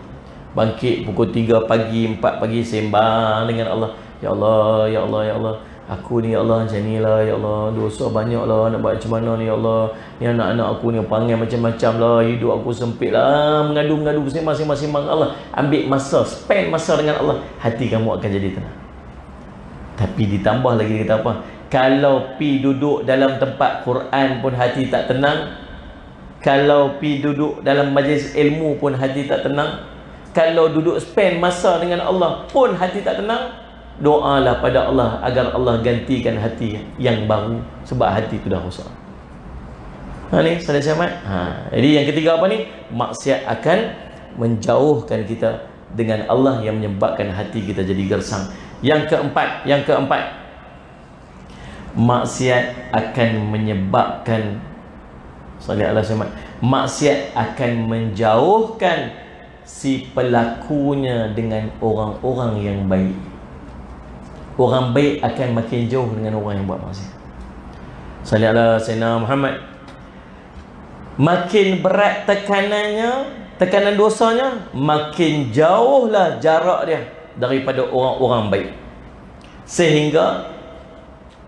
Bangkit pukul 3 pagi, 4 pagi, sembang dengan Allah. Ya Allah, ya Allah, ya Allah, aku ni ya Allah macam ni lah ya Allah, dosa banyak lah, nak buat macam mana ni ya Allah, ni anak-anak aku ni panggil macam-macam lah, hidup aku sempit lah, mengadu-mengadu masing-masing dengan Allah. Ambil masa, spend masa dengan Allah, hati kamu akan jadi tenang. Tapi ditambah lagi, dia kata apa? Kalau pi duduk dalam tempat Quran pun hati tak tenang, kalau pi duduk dalam majlis ilmu pun hati tak tenang, kalau duduk spend masa dengan Allah pun hati tak tenang, doalah pada Allah agar Allah gantikan hati yang baru, sebab hati itu dah rosak. Ni selesai mat. Jadi yang ketiga apa ni? Maksiat akan menjauhkan kita dengan Allah, yang menyebabkan hati kita jadi gersang. Yang keempat, maksiat akan menyebabkan, sallallahu alaihi wasallam, maksiat akan menjauhkan si pelakunya dengan orang-orang yang baik. Orang baik akan makin jauh dengan orang yang buat maksiat. Sallallahu alaihi wasallam Muhammad. Makin berat tekanannya, tekanan dosanya, makin jauhlah jarak dia daripada orang-orang baik, sehingga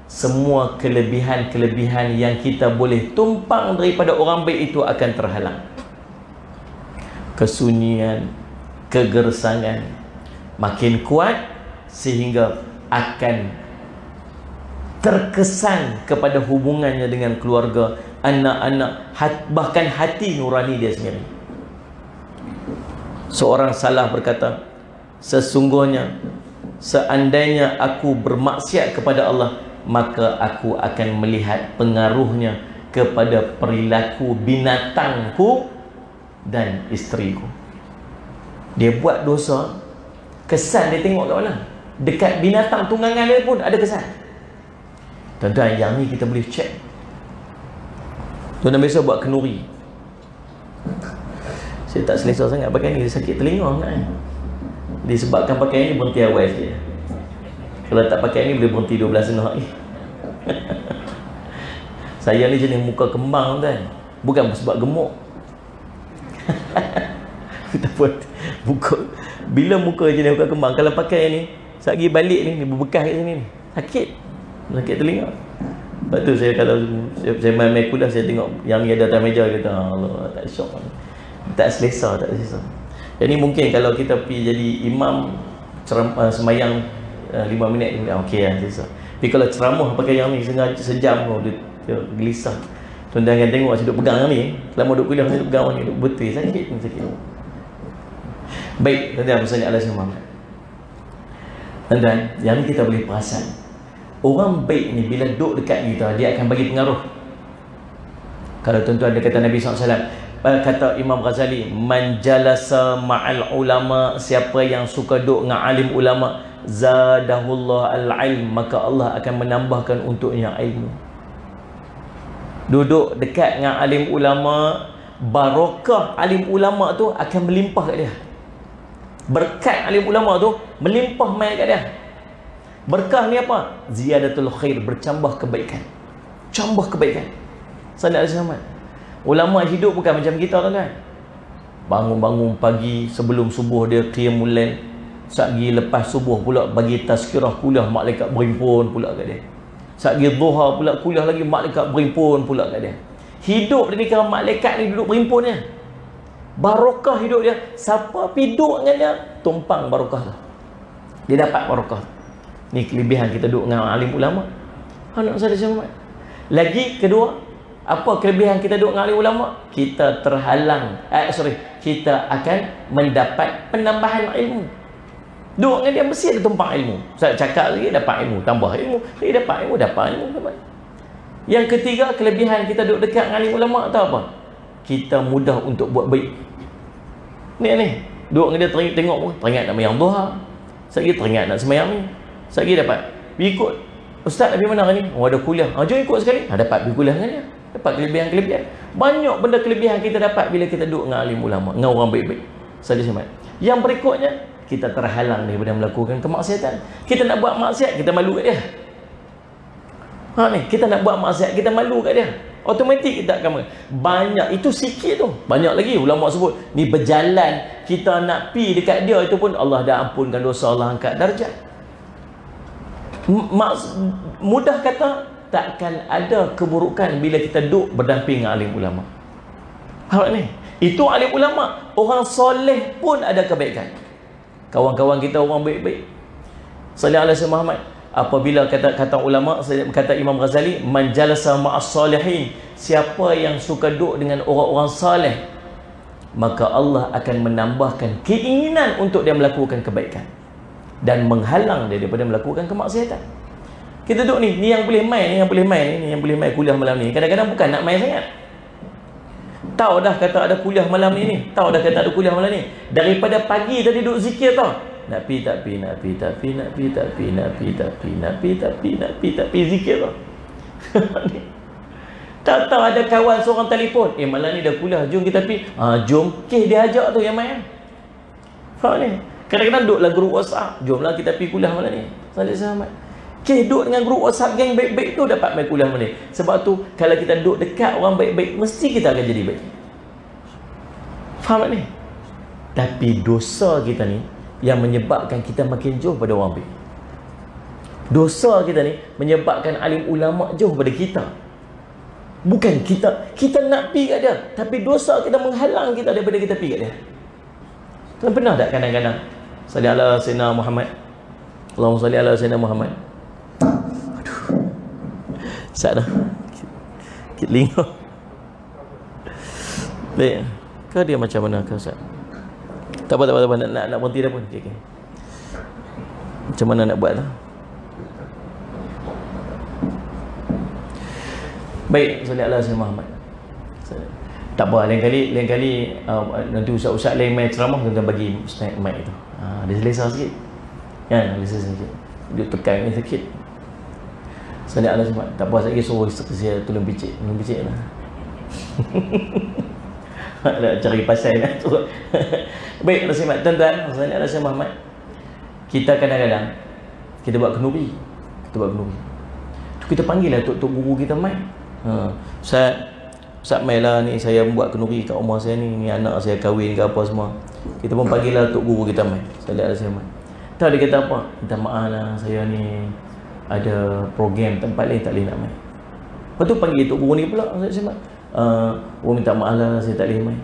semua kelebihan-kelebihan yang kita boleh tumpang daripada orang baik itu akan terhalang. Kesunyian, kegersangan makin kuat sehingga akan terkesan kepada hubungannya dengan keluarga, anak-anak, bahkan hati nurani dia sendiri. Seorang salah berkata, sesungguhnya seandainya aku bermaksiat kepada Allah, maka aku akan melihat pengaruhnya kepada perilaku binatangku dan isteriku. Dia buat dosa, kesan dia tengok kat mana? Dekat binatang tunggangan dia pun ada kesan. Tuan-tuan, yang ni kita boleh check. Tuan-tuan biasa buat kenuri. Saya tak selesa sangat pakai ni, dia sakit telinga kan. Disebabkan pakai ni berhenti awal sikit. Kalau tak pakai ni boleh berhenti 12 setengah ni. Saya ni jenis muka kembang kan. Bukan sebab gemuk. Tak buat muka. Bila muka jenis muka kembang, kalau pakai ni, sekali balik ni berbekas kat sini ni. Sakit telinga. Lepas tu saya, kalau saya main kuliah, saya tengok yang ni ada atas meja, kata Allah, tak syok, tak selesa. Jadi mungkin kalau kita pergi jadi imam semayang 5 minit ni, okey lah, selesa. Tapi kalau ceramah pakai yang ni sejam dia gelisah. Tuan-tuan akan tengok saya duduk pegang yang ni. Selama duduk kuliah saya duduk pegang ni, duduk betul, sakit. Baik, tuan-tuan, misalnya Allah SWT. Tuan-tuan, yang ni kita boleh perasan, orang baik ni bila duduk dekat kita, dia akan bagi pengaruh. Kalau tuan-tuan ada kata Nabi SAW, kata Imam Ghazali, man jalasa ma'al ulama, siapa yang suka duduk dengan alim ulama, zadahullah al-ilm, maka Allah akan menambahkan untuknya ilmu. Duduk dekat dengan alim ulama, barakah alim ulama tu akan melimpah kat dia. Berkat alim ulama tu melimpah mai kat dia. Berkah ni apa? Ziyadatul khair, bercambah kebaikan. Cambah kebaikan. Salat Al-Syamat. Ulama hidup bukan macam kita, tuan-tuan. Bangun-bangun pagi, sebelum subuh dia qiyamul lail. Satgi lepas subuh pula bagi tazkirah kuliah, malaikat berimpun pula kat dia. Satgi duha pula kuliah lagi, malaikat berimpun pula kat dia. Hidup dia ni kalau malaikat ni duduk berimpunnya. Barakah hidup dia. Siapa duduk dengan dia, tumpang barakah tu. Dia dapat barakah. Ni kelebihan kita duduk dengan alim ulama. Anak saya Syamat. Lagi kedua, apa kelebihan kita duduk dengan alim ulama? Kita terhalang, kita akan mendapat penambahan ilmu. Duduk dengan dia mesti ada tumpang ilmu. Saya cakap lagi dapat ilmu, tambah ilmu, lagi dapat ilmu, dapat ilmu. Yang ketiga, kelebihan kita duduk dekat dengan alim ulama tahu apa? Kita mudah untuk buat baik. Ni duduk dengan dia tengok pun teringat nak sembahyang duha. Sekali teringat nak sembahyang ni. Sekali dapat ikut ustaz dari mana hari ni? Oh, ada kuliah. Jom ikut sekali. Dapat pergi kuliah dengan dia. Dapat kelebihan-kelebihan. Banyak benda kelebihan kita dapat bila kita duduk dengan alim ulama, dengan orang baik-baik. Saja Syamat. Yang berikutnya, kita terhalang daripada melakukan kemaksiatan. Kita nak buat maksiat, kita malu kat dia. Kita nak buat maksiat, kita malu kat dia. Automatik kita akan banyak. Itu sikit tu. Banyak lagi ulama sebut. Ni berjalan, kita nak pi dekat dia, itu pun Allah dah ampunkan dosa, Allah angkat darjat. Mudah kata, takkan ada keburukan bila kita duduk berdamping dengan alim ulama. Faham ni? Itu alim ulama. Orang soleh pun ada kebaikan. Kawan-kawan kita orang baik-baik. Sallallahu alaihi Muhammad. Apabila kata ulama, kata Imam Ghazali, man jalasa ma'as salihin, siapa yang suka duduk dengan orang-orang saleh, maka Allah akan menambahkan keinginan untuk dia melakukan kebaikan dan menghalang dia daripada melakukan kemaksiatan. Kita duduk ni yang boleh main, ni yang boleh main, ni yang boleh main kuliah malam ni. Kadang-kadang bukan nak main sangat. Tahu dah kata ada kuliah malam ni. Tahu dah kata ada kuliah malam ni. Daripada pagi tadi duduk zikir tau. Nak pi tak pi, nak pi tak pi, nak pi tak pi, nak pi tak pi, nak pi tak pi, nak pi tak pi, zikir tau. Tahu ada kawan seorang telefon, malam ni dah kuliah, jom kita pi. Jom. Dia ajak tu yang main. Faham ni? Kadang-kadang duduklah grup WhatsApp, jomlah kita pi kuliah malam ni. Salih Selamat. Duduk dengan grup WhatsApp geng baik-baik tu dapat main kuliah malam ni. Sebab tu kalau kita duduk dekat orang baik-baik, mesti kita akan jadi baik. Faham tak ni? Tapi dosa kita ni, yang menyebabkan kita makin jauh pada orang baik. Dosa kita ni menyebabkan alim ulama jauh pada kita. Bukan kita nak pergi kat dia, tapi dosa kita menghalang kita daripada kita pergi kat dia. Tuan pernah tak kadang-kadang salli ala sayyidina Muhammad, Allahumma salli ala sayyidina Muhammad. Aduh, sad dah telinga. Baik, ke dia macam mana ke Ustaz? Tak apa, nak berhenti dah pun. Okay. Macam mana nak buat lah? Baik, salli ala sayyidina Muhammad. Tak apa, lain kali nanti ustaz-ustaz lain main ceramah, tuan bagi ustaz mic tu. Dia selesa sikit. Kan, selesa sikit. Dia tekan ni sikit. Salli ala sayyidina Muhammad. Tak apa, saya suruh saya tolong picit lah. Nak cari pasal nak tu. Baik, Rasulullah tuan-tuan, salli ala sayyidina Muhammad. Kita kadang-kadang kita buat kenduri. Tu kita panggil lah tok guru kita mai. Ustaz mai lah ni, saya buat kenduri kat rumah saya ni anak saya kahwin ke apa semua. Kita pun panggil lah tok guru kita mai. Salli ala sayyidina Muhammad. Tahu dia kata apa? Minta maaf lah, saya ni ada program tempat lain tak boleh nak mai. Lepas tu panggil tok guru ni pula, Ustaz minta maaf lah, saya tak boleh mai.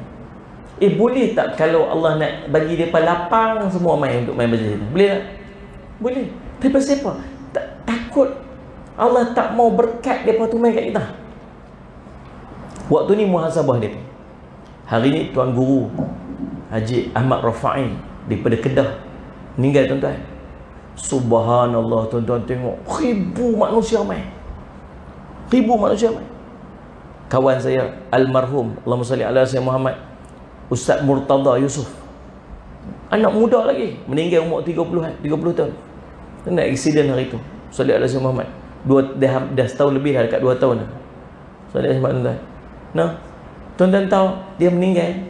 Boleh tak kalau Allah nak bagi mereka lapang semua mai untuk mai masjid? Boleh tak? Boleh. Tapi pasal apa? Takut Allah tak mau berkat mereka tu mai kat kita. Waktu ni muhasabah dia. Hari ni Tuan Guru Haji Ahmad Rafa'i daripada Kedah meninggal, tuan-tuan. Subhanallah, tuan-tuan tengok ribu manusia mai. Kawan saya almarhum, Allahumma salli ala sayyidina Muhammad, Ustaz Murtada Yusof, anak muda lagi, meninggal umur 30 tahun. Kena aksiden hari tu. Salli ala sayyidina Muhammad. Dah setahun lebih dah, dekat 2 tahun dah. Salli ala sayyidina Muhammad. Nah, tuan-tuan tahu dia meninggal.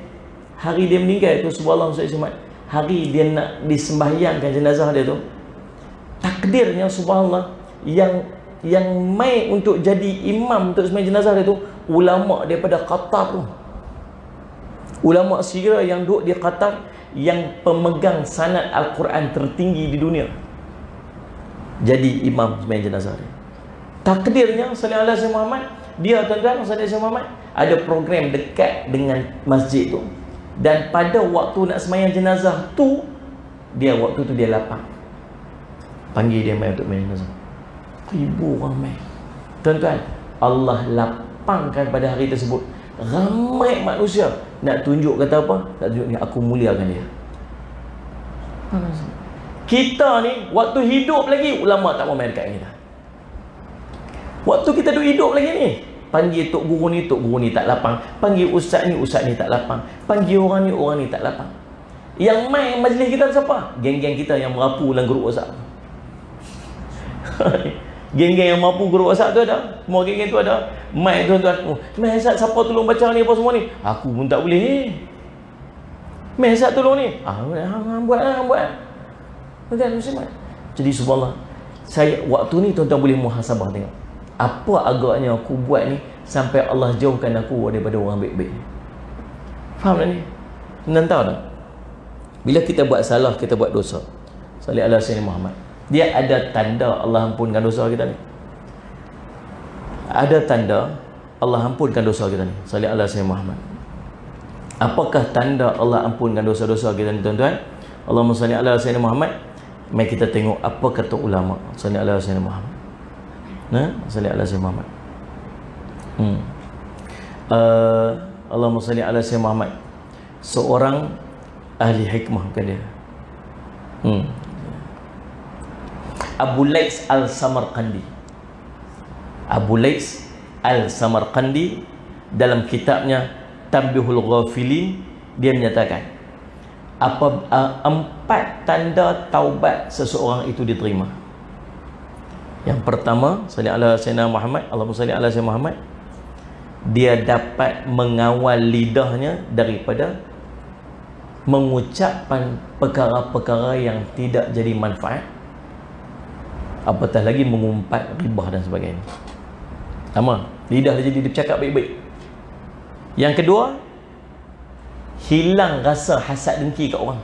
Hari dia meninggal tu, subhanallah, hari dia nak disembahyangkan jenazah dia tu, takdirnya subhanallah, yang mai untuk jadi imam untuk sembahyang jenazah dia tu ulama daripada Qatar tu. Ulama Syria yang duduk di Qatar, yang pemegang sanad Al-Quran tertinggi di dunia, jadi imam sembahyang jenazah dia. Takdirnya sallallahu alaihi Muhammad, dia tuan-tuan sallallahu alaihi Muhammad ada program dekat dengan masjid tu, dan pada waktu nak sembahyang jenazah tu, waktu tu dia lapang, panggil dia mai untuk sembahyang jenazah. Ribu orang mai, tuan-tuan. Allah lapangkan pada hari tersebut ramai manusia nak tunjuk kata apa? Nak tunjuk ni aku muliakan dia. Kita ni waktu hidup lagi ulama tak mau main dekat kita. Waktu kita duduk hidup lagi ni, panggil tok guru ni tak lapang, panggil ustaz ni tak lapang, panggil orang ni tak lapang. Yang main majlis kita siapa? Geng-geng kita yang merapu dalam grup WhatsApp. Geng-geng yang mampu grup WhatsApp tu ada. Semua geng-geng tu ada. Mai tuan-tuan. Mai Ustaz, siapa tolong baca ni apa semua ni? Aku pun tak boleh. Mai Ustaz tolong ni. Buat. Tuan-tuan muslimat. Jadi subhanallah, saya waktu ni tuan-tuan boleh muhasabah tengok. Apa agaknya aku buat ni sampai Allah jauhkan aku daripada orang baik-baik. Faham tak ni? Tuan-tuan tahu tak? Bila kita buat salah, kita buat dosa, salli ala sayyidina Muhammad, dia ada tanda Allah ampunkan dosa kita ni. Ada tanda Allah ampunkan dosa kita ni. Salli ala sayyidina Muhammad. Apakah tanda Allah ampunkan dosa-dosa kita ni, tuan-tuan? Allahumma salli ala sayyidina Muhammad. Mari kita tengok apa kata ulama. Salli ala sayyidina Muhammad. Salli ala sayyidina Muhammad. Allahumma salli ala sayyidina Muhammad. Seorang ahli hikmah, bukan dia. Abu Lais Al-Samarqandi. Abu Lais Al-Samarqandi dalam kitabnya Tanbihul Ghafilin, dia menyatakan 4 tanda taubat seseorang itu diterima. Yang pertama, salli ala sayyidina Muhammad, Allahumma salli ala sayyidina Muhammad, dia dapat mengawal lidahnya daripada mengucapkan perkara-perkara yang tidak jadi manfaat, apatah lagi mengumpat, ribah dan sebagainya. Sama, lidah dia jadi dia bercakap baik-baik. Yang kedua, hilang rasa hasad dengki kat orang.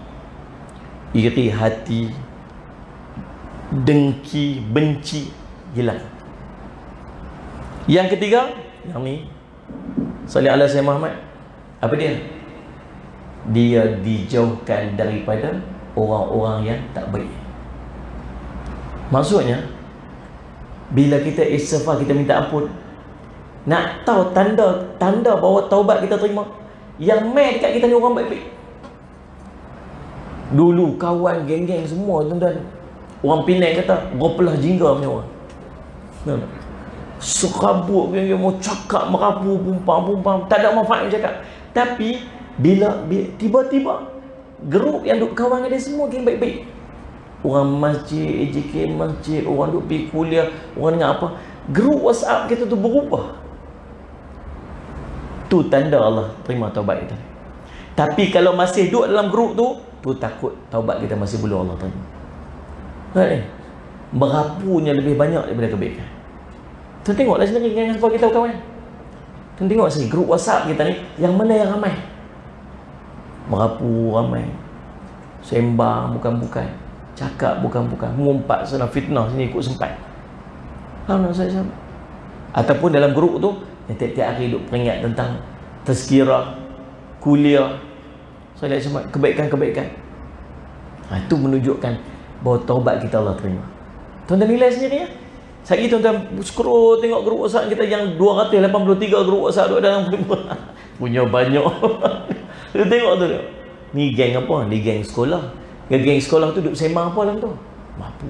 iri hati, dengki, benci, hilang. Yang ketiga, yang ni, salih ala Sayyidina Muhammad, apa dia? Dia dijauhkan daripada orang-orang yang tak baik. Maksudnya, bila kita istighfar, kita minta ampun, nak tahu tanda bahawa taubat kita terima, yang main dekat kita ni orang baik-baik. Dulu kawan geng-geng semua tuan-tuan, orang Penang kata berpelah jingga punya orang. Serabut geng-geng mau cakap merapu, pumpang, tak ada manfaat cakap. Tapi bila tiba-tiba grup yang duk kawan dia semua geng baik-baik, orang masjid, AJK masjid, orang duk pergi kuliah, orang dengar apa, grup WhatsApp kita tu berubah. Tu tanda Allah terima taubat kita. Tapi kalau masih duduk dalam grup tu takut taubat kita masih belum Allah terima. Merapunya lebih banyak daripada kebaikan. Tu tengoklah sendiri dengan apa kita kawan. Tu tengok sini grup WhatsApp kita ni, yang mana yang ramai? Merapu ramai, sembang bukan-bukan, cakap bukan-bukan, mengumpat sana fitnah sini ikut sempat. Faham tak saya? Ataupun dalam grup tu yang tiap-tiap hari duk peringat tentang tazkirah, kuliah, saya lihat semua kebaikan-kebaikan. Itu menunjukkan bahawa taubat kita Allah terima. Tuan-tuan nilai sendiri ya. Sekali tuan-tuan scroll tengok grup WhatsApp kita yang 283 grup WhatsApp duk dalam punya banyak. Dia tengok tu, ni geng apa? Ni geng sekolah. Geng sekolah tu duk sembang apa dalam tu? Mapu.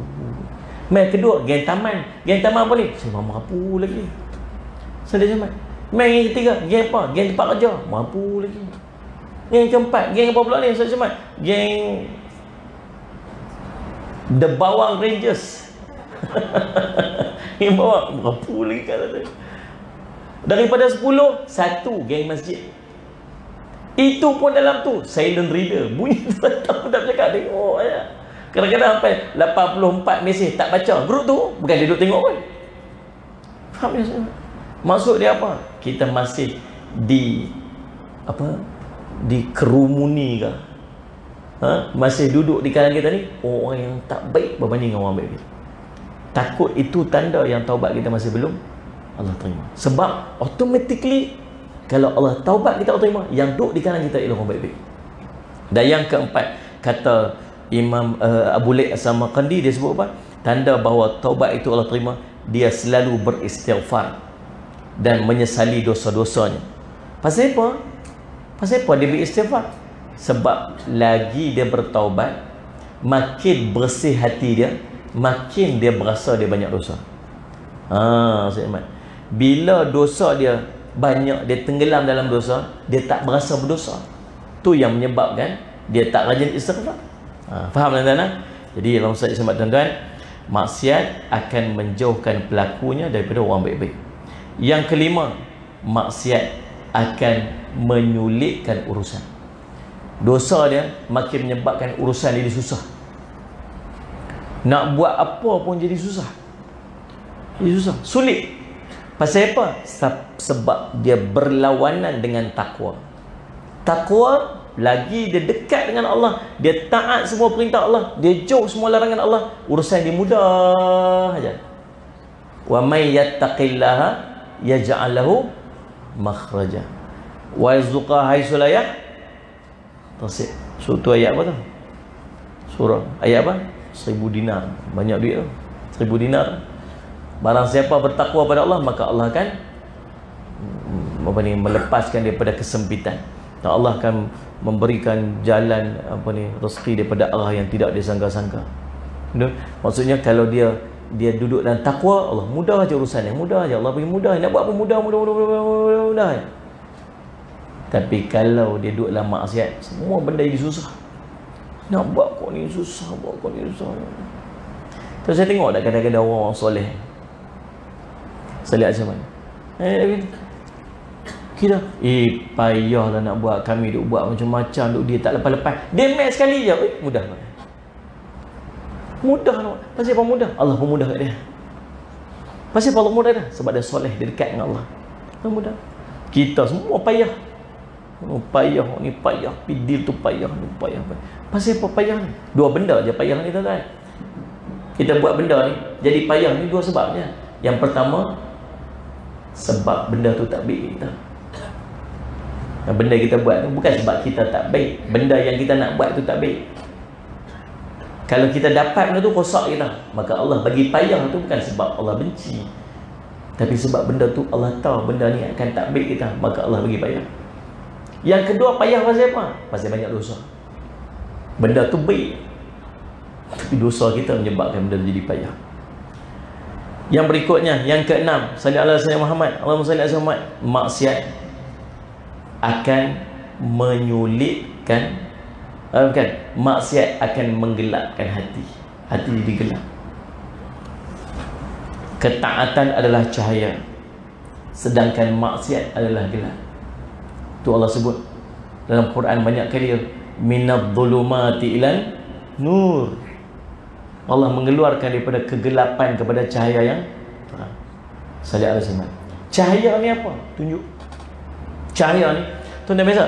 Main kedua, geng taman. Geng taman apa ni? Sembang mapu lagi. Sedih sama. Main yang ketiga, geng apa? Geng tempat kerja. Mapu lagi. Geng keempat, geng apa pula ni? Sedih sama. Geng The Bawang Rangers. Yang bawa mapu lagi kata. Daripada 10, satu geng masjid. Itu pun dalam tu silent reader, bunyi tu tak bercakap, tengok aja. Kadang-kadang sampai 84 mesej tak baca. Grup tu bukan dia duduk tengok pun. Faham tak? Maksud dia apa? Kita masih dikerumuni ke? Masih duduk di kalangan kita ni orang yang tak baik berbanding dengan orang baik. Takut itu tanda yang taubat kita masih belum Allah terima. Sebab automatically kalau Allah taubat kita Allah terima, yang duduk di kanan kita ialah orang baik-baik. Dan yang keempat, kata Imam Abu Laith As-Samarqandi, dia sebut apa? Tanda bahawa taubat itu Allah terima, dia selalu beristighfar dan menyesali dosa-dosanya. Pasal apa? Pasal apa dia beristighfar? Sebab lagi dia bertaubat, makin bersih hati dia, makin dia berasa dia banyak dosa. Bila dosa dia banyak, dia tenggelam dalam dosa, dia tak berasa berdosa. Tu yang menyebabkan dia tak rajin istighfar. Faham tuan-tuan? Jadi dalam Ustaz sebab tuan-tuan, maksiat akan menjauhkan pelakunya daripada orang baik-baik. Yang kelima, maksiat akan menyulitkan urusan. Dosa dia makin menyebabkan urusan jadi susah. Nak buat apa pun jadi susah. Jadi susah, sulit. Pasal apa? Sebab dia berlawanan dengan takwa. Takwa, lagi dia dekat dengan Allah, dia taat semua perintah Allah, dia jauh semua larangan Allah, urusan dia mudah saja. Wa may yattaqillaha yaj'al lahu makhraja wa yarzuqhu haitsu la yahtasib. Surah ayat apa tu? Surah ayat apa? 1000 dinar. Banyak duit tu. 1000 dinar. Barang siapa bertakwa pada Allah, maka Allah akan melepaskan daripada kesempitan. Dan Allah akan memberikan jalan rezeki daripada arah yang tidak disangka-sangka. Maksudnya kalau dia duduk dalam takwa, Allah mudah aja urusannya, mudah aja Allah bagi mudah. Nak buat apa mudah. Tapi kalau dia duduk dalam maksiat, semua benda jadi susah. Nak buat kau ni susah, buat kau ni susah. Terus saya tengok dah kadang-kadang orang soleh. Saya lihat macam mana. Kira payahlah nak buat, kami duk buat macam-macam, duk dia tak lepas-lepas. Dia main sekali je, mudah. Mudah. Pasal apa mudah? Allah pun mudah kat dia. Pasal apa Allah mudah dah? Sebab dia soleh, dia dekat dengan Allah. Mudah. Kita semua payah. Payah ni payah, pidil tu payah ni payah. Pasal apa payah ni? Dua benda je payah ni tuan-tuan. Kita buat benda ni jadi payah ni dua sebabnya. Yang pertama, sebab benda tu tak baik kita. Benda kita buat tu bukan sebab kita tak baik, benda yang kita nak buat tu tak baik. Kalau kita dapat benda tu rosak kita, maka Allah bagi payah tu bukan sebab Allah benci, tapi sebab benda tu Allah tahu benda ni akan tak baik kita, maka Allah bagi payah. Yang kedua, payah pasal apa? Pasal banyak dosa. Benda tu baik, tapi dosa kita menyebabkan benda tu jadi payah. Yang berikutnya, yang keenam, sallallahu alaihi wasallam Muhammad, Allahumma salli alaihi Muhammad, maksiat akan menyulitkan, bukan, maksiat akan menggelapkan hati. Hati jadi gelap. Ketaatan adalah cahaya, sedangkan maksiat adalah gelap. Tu Allah sebut dalam Quran banyak kali, minadh-dhulumati ilan nur. Allah mengeluarkan daripada kegelapan kepada cahaya yang terang. Sallallahu alaihi wasallam. Cahaya ni apa? Tunjuk. Cahaya ni, tuan-tuan biasa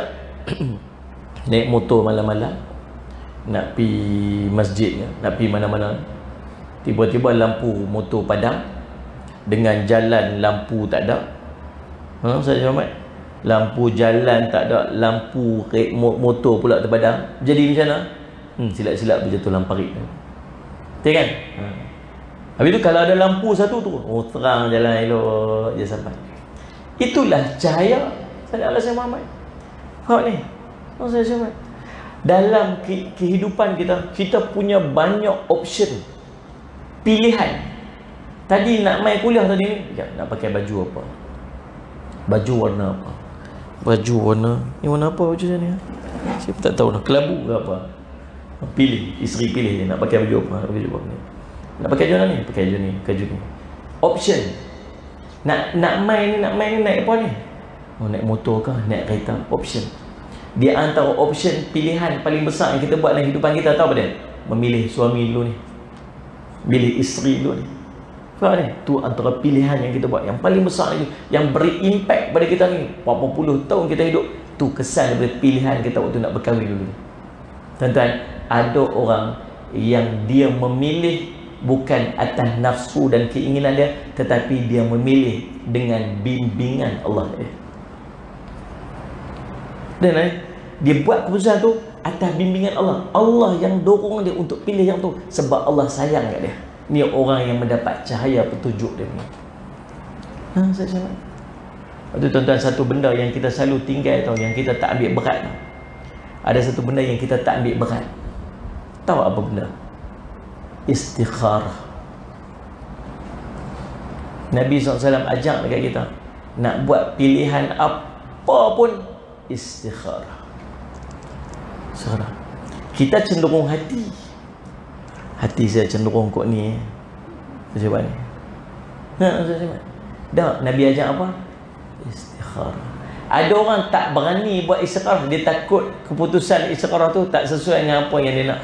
naik motor malam-malam nak pergi masjid, nak pergi mana-mana, tiba-tiba lampu motor padam, dengan jalan lampu tak ada. Saya Muhammad, lampu jalan tak ada, lampu motor pula terpadam, jadi macam mana? Silap-silap berjatuh dalam parit tu. Betul kan? Habis tu kalau ada lampu satu tu, terang jalan elok je sampai. Itulah cahaya sallallahu alaihi Muhammad. Hak ni, saya Muhammad. Dalam kehidupan kita, kita punya banyak option, pilihan. Tadi nak main kuliah tadi ni, nak pakai baju apa? Baju warna apa? Baju warna, ni warna apa baju ni? Saya tak tahu dah, kelabu ke apa? Pilih, isteri pilih je nak pakai baju apa, baju apa ni. Nak pakai baju ni, pakai baju ni, baju ni. Option. Nak main ni naik apa ni? Naik motor ke, naik kereta? Option. Di antara option pilihan paling besar yang kita buat dalam kehidupan kita, tahu apa dia? Memilih suami dulu ni, pilih isteri dulu ni. Faham ni? Tu antara pilihan yang kita buat yang paling besar ni, yang beri impact pada kita ni berapa puluh tahun kita hidup. Tu kesan daripada pilihan kita waktu nak berkahwin dulu. Tuan-tuan, ada orang yang dia memilih bukan atas nafsu dan keinginan dia, tetapi dia memilih dengan bimbingan Allah dia. Dan dia buat keputusan tu atas bimbingan Allah. Allah yang dorong dia untuk pilih yang tu, sebab Allah sayang kat dia. Ni orang yang mendapat cahaya petunjuk dia ni. Saya cakap. Lepas tu tuan-tuan, satu benda yang kita selalu tinggal tau, yang kita tak ambil berat tau. Ada satu benda yang kita tak ambil berat. Tahu apa benda? Istikharah. Nabi SAW ajak dekat kita, nak buat pilihan apa pun, istikharah. Istikharah. Kita cenderung hati. Hati saya cenderung kot ni, saya buat ni. Saya buat. Dah, Nabi ajak apa? Istikharah. Ada orang tak berani buat istikharah, dia takut keputusan istikharah tu tak sesuai dengan apa yang dia nak.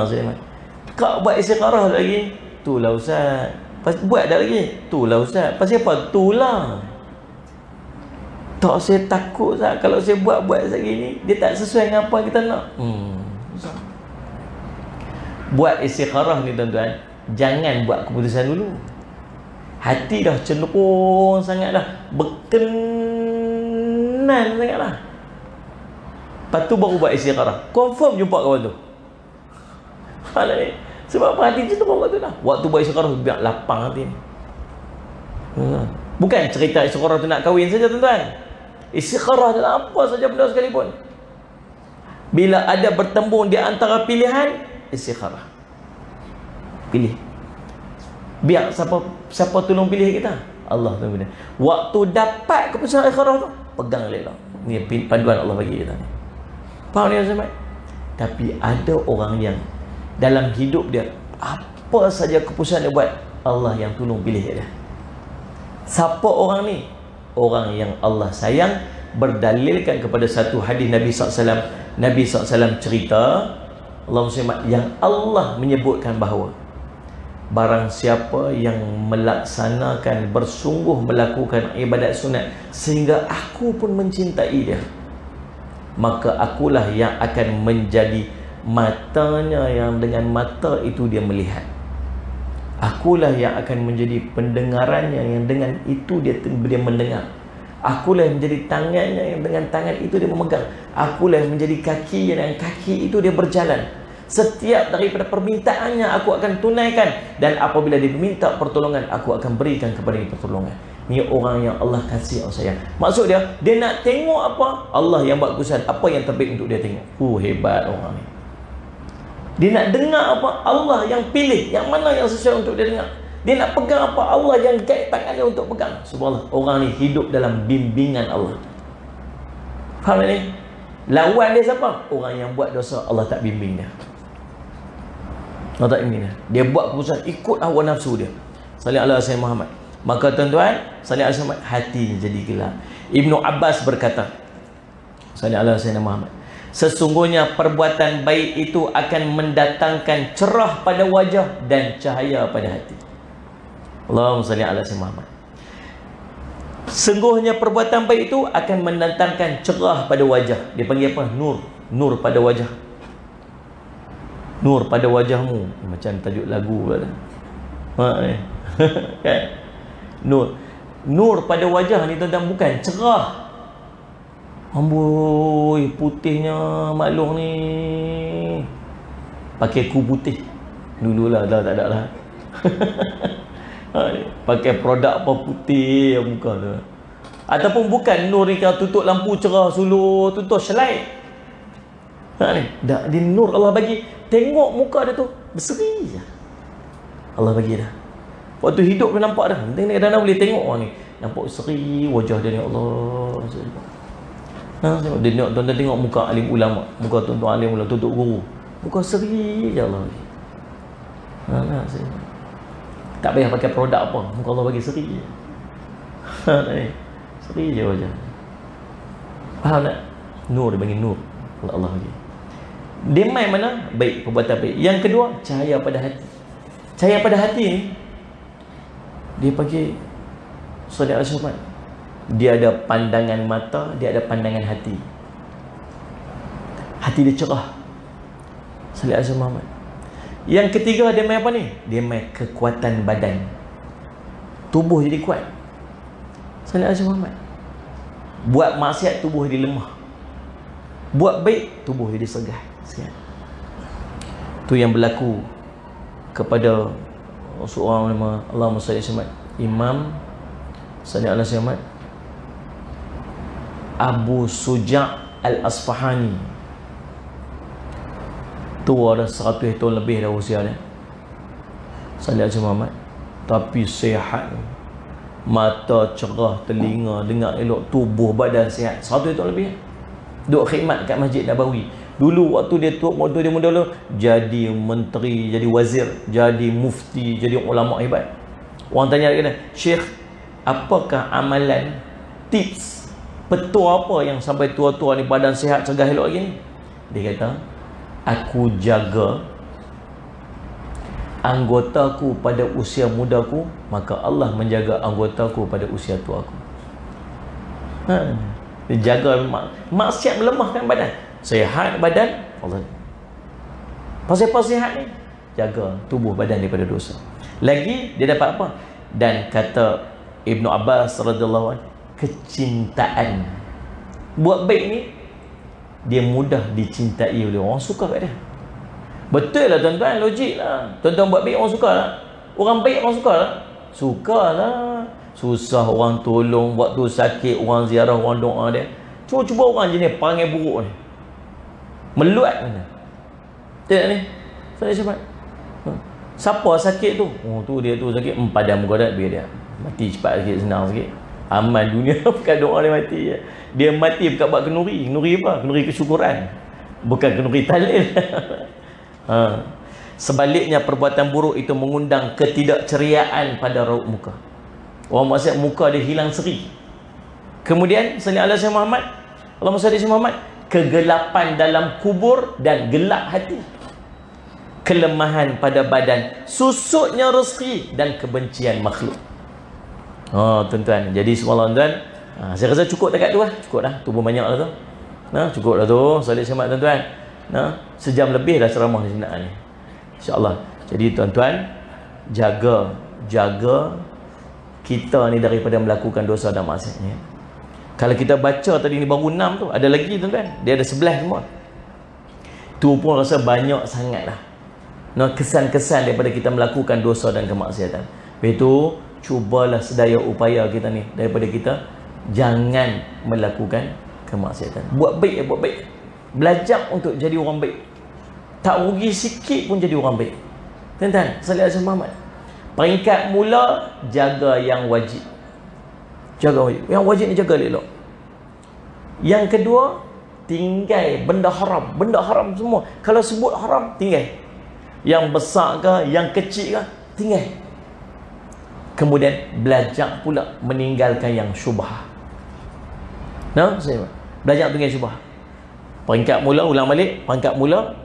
Saya buat. Kau buat istikharah lagi, itulah ustaz. Buat dah lagi, itulah ustaz. Pasal apa? Itulah. Tak, saya takut ustaz, kalau saya buat lagi ni, dia tak sesuai dengan apa yang kita nak. Buat istikharah ni tuan-tuan, jangan buat keputusan dulu. Hati dah cenderung sangat dah, berkenan sangat dah. Lepas tu baru buat istikharah, confirm jumpa kawan tu. Sebab apa? Hati cenderung kat tu dah. Waktu buat istikharah biar lapang hati ni. Bukan cerita istikharah tu nak kahwin saja tuan-tuan. Istikharah dalam apa saja benda sekalipun. Bila ada bertembung di antara pilihan, istikharah. Pilih. Biar siapa tolong pilih kita? Allah tolong pilih. Waktu dapat keputusan istikharah tu, pegang elok. Ni panduan Allah bagi kita ni. Faham ni Ustaz? Tapi ada orang yang dalam hidup dia, apa saja keputusan dia buat, Allah yang tolong pilih dia. Siapa orang ni? Orang yang Allah sayang, berdalilkan kepada satu hadis Nabi SAW. Nabi SAW cerita, yang Allah menyebutkan bahawa barang siapa yang melaksanakan, bersungguh melakukan ibadat sunat sehingga aku pun mencintai dia, maka akulah yang akan menjadi matanya yang dengan mata itu dia melihat. Akulah yang akan menjadi pendengarannya yang dengan itu dia mendengar. Akulah yang menjadi tangannya yang dengan tangan itu dia memegang. Akulah yang menjadi kaki yang dengan kaki itu dia berjalan. Setiap daripada permintaannya aku akan tunaikan, dan apabila dia minta pertolongan aku akan berikan kepada dia pertolongan. Ni orang yang Allah kasih sayang. Maksud dia nak tengok apa, Allah yang buat keputusan apa yang terbaik untuk dia tengok. Hebat orang ni. Dia nak dengar apa, Allah yang pilih yang mana yang sesuai untuk dia dengar. Dia nak pegang apa, Allah yang guide tangan dia untuk pegang. Subhanallah, orang ni hidup dalam bimbingan Allah. Faham ni? Lawan dia siapa? Orang yang buat dosa, Allah tak bimbing dia. Allah tak bimbing dia. Dia buat keputusan ikut hawa nafsu dia. Salih ala Sayyidina Muhammad. Maka tuan-tuan, salih ala Muhammad, hati jadi gelap. Ibnu Abbas berkata, salih ala Sayyidina Muhammad, sesungguhnya perbuatan baik itu akan mendatangkan cerah pada wajah dan cahaya pada hati. Allahumma salli ala Sayyidina Muhammad. Sungguhnya perbuatan baik itu akan mendatangkan cerah pada wajah. Dia panggil apa? Nur. Nur pada wajah. Nur pada wajahmu. Macam tajuk lagu pula dah. Kan? Nur. Nur pada wajah ni tuan-tuan bukan cerah. Amboi, putihnya maklum ni. Pakai ku putih. Dululah, dah tak ada lah. Pakai produk apa putih muka tu. Ataupun bukan nur ni kalau tutup lampu cerah suluh, tutup slide. Ni, dah di nur Allah bagi. Tengok muka dia tu berseri je. Allah bagi dah. Waktu hidup dia nampak dah. Kadang-kadang boleh tengok orang ni. Nampak seri wajah dia ni, Allah. Dia tengok, tuan-tuan tengok muka alim ulama, muka tuan-tuan alim ulama, tutup guru. Muka seri je Allah bagi. Tak payah pakai produk apa, muka Allah bagi seri je. Seri je wajah. Faham tak? Nur, dia bagi nur Allah bagi. Dia main mana? Baik, perbuatan baik. Yang kedua, cahaya pada hati. Cahaya pada hati ni, dia panggil Salih al-Syahmat, dia ada pandangan mata, dia ada pandangan hati. Hati dia cerah. Salih al-Syahmat. Yang ketiga, dia main apa ni? Dia main kekuatan badan. Tubuh jadi kuat. Salih al-Syahmat. Buat maksiat, tubuh jadi lemah. Buat baik, tubuh jadi segar. Itu yang berlaku kepada seorang nama Allahumma salli alaihi wasallam, Imam Salih al-Syahmat Abu Suja' al-Asfahani. Tua dah 100 tahun lebih dah usia dia, Salih al-Syahmat, tapi sihat, mata cerah, telinga dengar elok, tubuh badan sihat. 100 tahun lebih duduk khidmat kat Masjid Nabawi. Dulu waktu dia muda dulu, jadi menteri, jadi wazir, jadi mufti, jadi ulama hebat. Orang tanya dia, Syekh, apakah amalan, tips, petua apa yang sampai tua-tua ni badan sihat, cegah elok lagi ni? Dia kata, aku jaga anggotaku pada usia mudaku, maka Allah menjaga anggotaku pada usia tuaku. Dia jaga maksiat melemahkan badan. Sihat badan, Allah. Pasal sihat ni, jaga tubuh badan daripada dosa. Lagi dia dapat apa? Dan kata Ibnu Abbas radhiyallahu anhu, kecintaan. Buat baik ni, dia mudah dicintai oleh orang, suka kat dia. Betul lah tuan-tuan, logik lah. Tuan-tuan buat baik, orang suka lah. Orang baik, orang suka lah. Suka lah. Susah orang tolong, waktu sakit orang ziarah, orang doa dia. Cuba orang jenis perangai buruk ni, meluat mana. Tengok ni, Salih cepat. Siapa sakit tu? Oh tu dia tu sakit, padam muka dah, biar dia mati cepat sikit, senang sikit. Aman dunia bukan doa dia mati je. Dia mati bukan buat kenuri. Kenuri apa? Kenuri kesyukuran. Bukan kenuri tahlil. Sebaliknya perbuatan buruk itu mengundang ketidakceriaan pada raut muka. Orang maksud muka dia hilang seri. Kemudian Salih ala Sayyidina Muhammad, Allahumma salli ala Muhammad, kegelapan dalam kubur dan gelap hati. kelemahan pada badan, susutnya rezeki dan kebencian makhluk. Tuan-tuan, jadi semua tuan, saya rasa cukup dekat tu lah. Cukup dah, tu pun banyak lah tu. Cukup dah tu. Solat semat tuan-tuan. Sejam lebih dah ceramah di sini ni, InsyaAllah. Jadi tuan-tuan, jaga kita ni daripada melakukan dosa dan maksiat ni. Kalau kita baca tadi ni baru 6 tu, ada lagi tuan-tuan, dia ada 11 semua. Tu pun rasa banyak sangat lah kesan-kesan daripada kita melakukan dosa dan kemaksiatan. Lepas tu cubalah sedaya upaya kita ni daripada kita jangan melakukan kemaksiatan. Buat baik, buat baik. Belajar untuk jadi orang baik. Tak rugi sikit pun jadi orang baik. Tuan-tuan, salih Azam Muhammad. Peringkat mula, jaga yang wajib. Jaga wajib. Yang wajib ni jaga elok. Yang kedua, tinggal benda haram. Benda haram semua. Kalau sebut haram, tinggal. Yang besar ke, yang kecil ke, tinggal. Kemudian belajar pula meninggalkan yang syubhah. Belajar tinggal syubhah. Peringkat mula, ulang balik. Peringkat mula,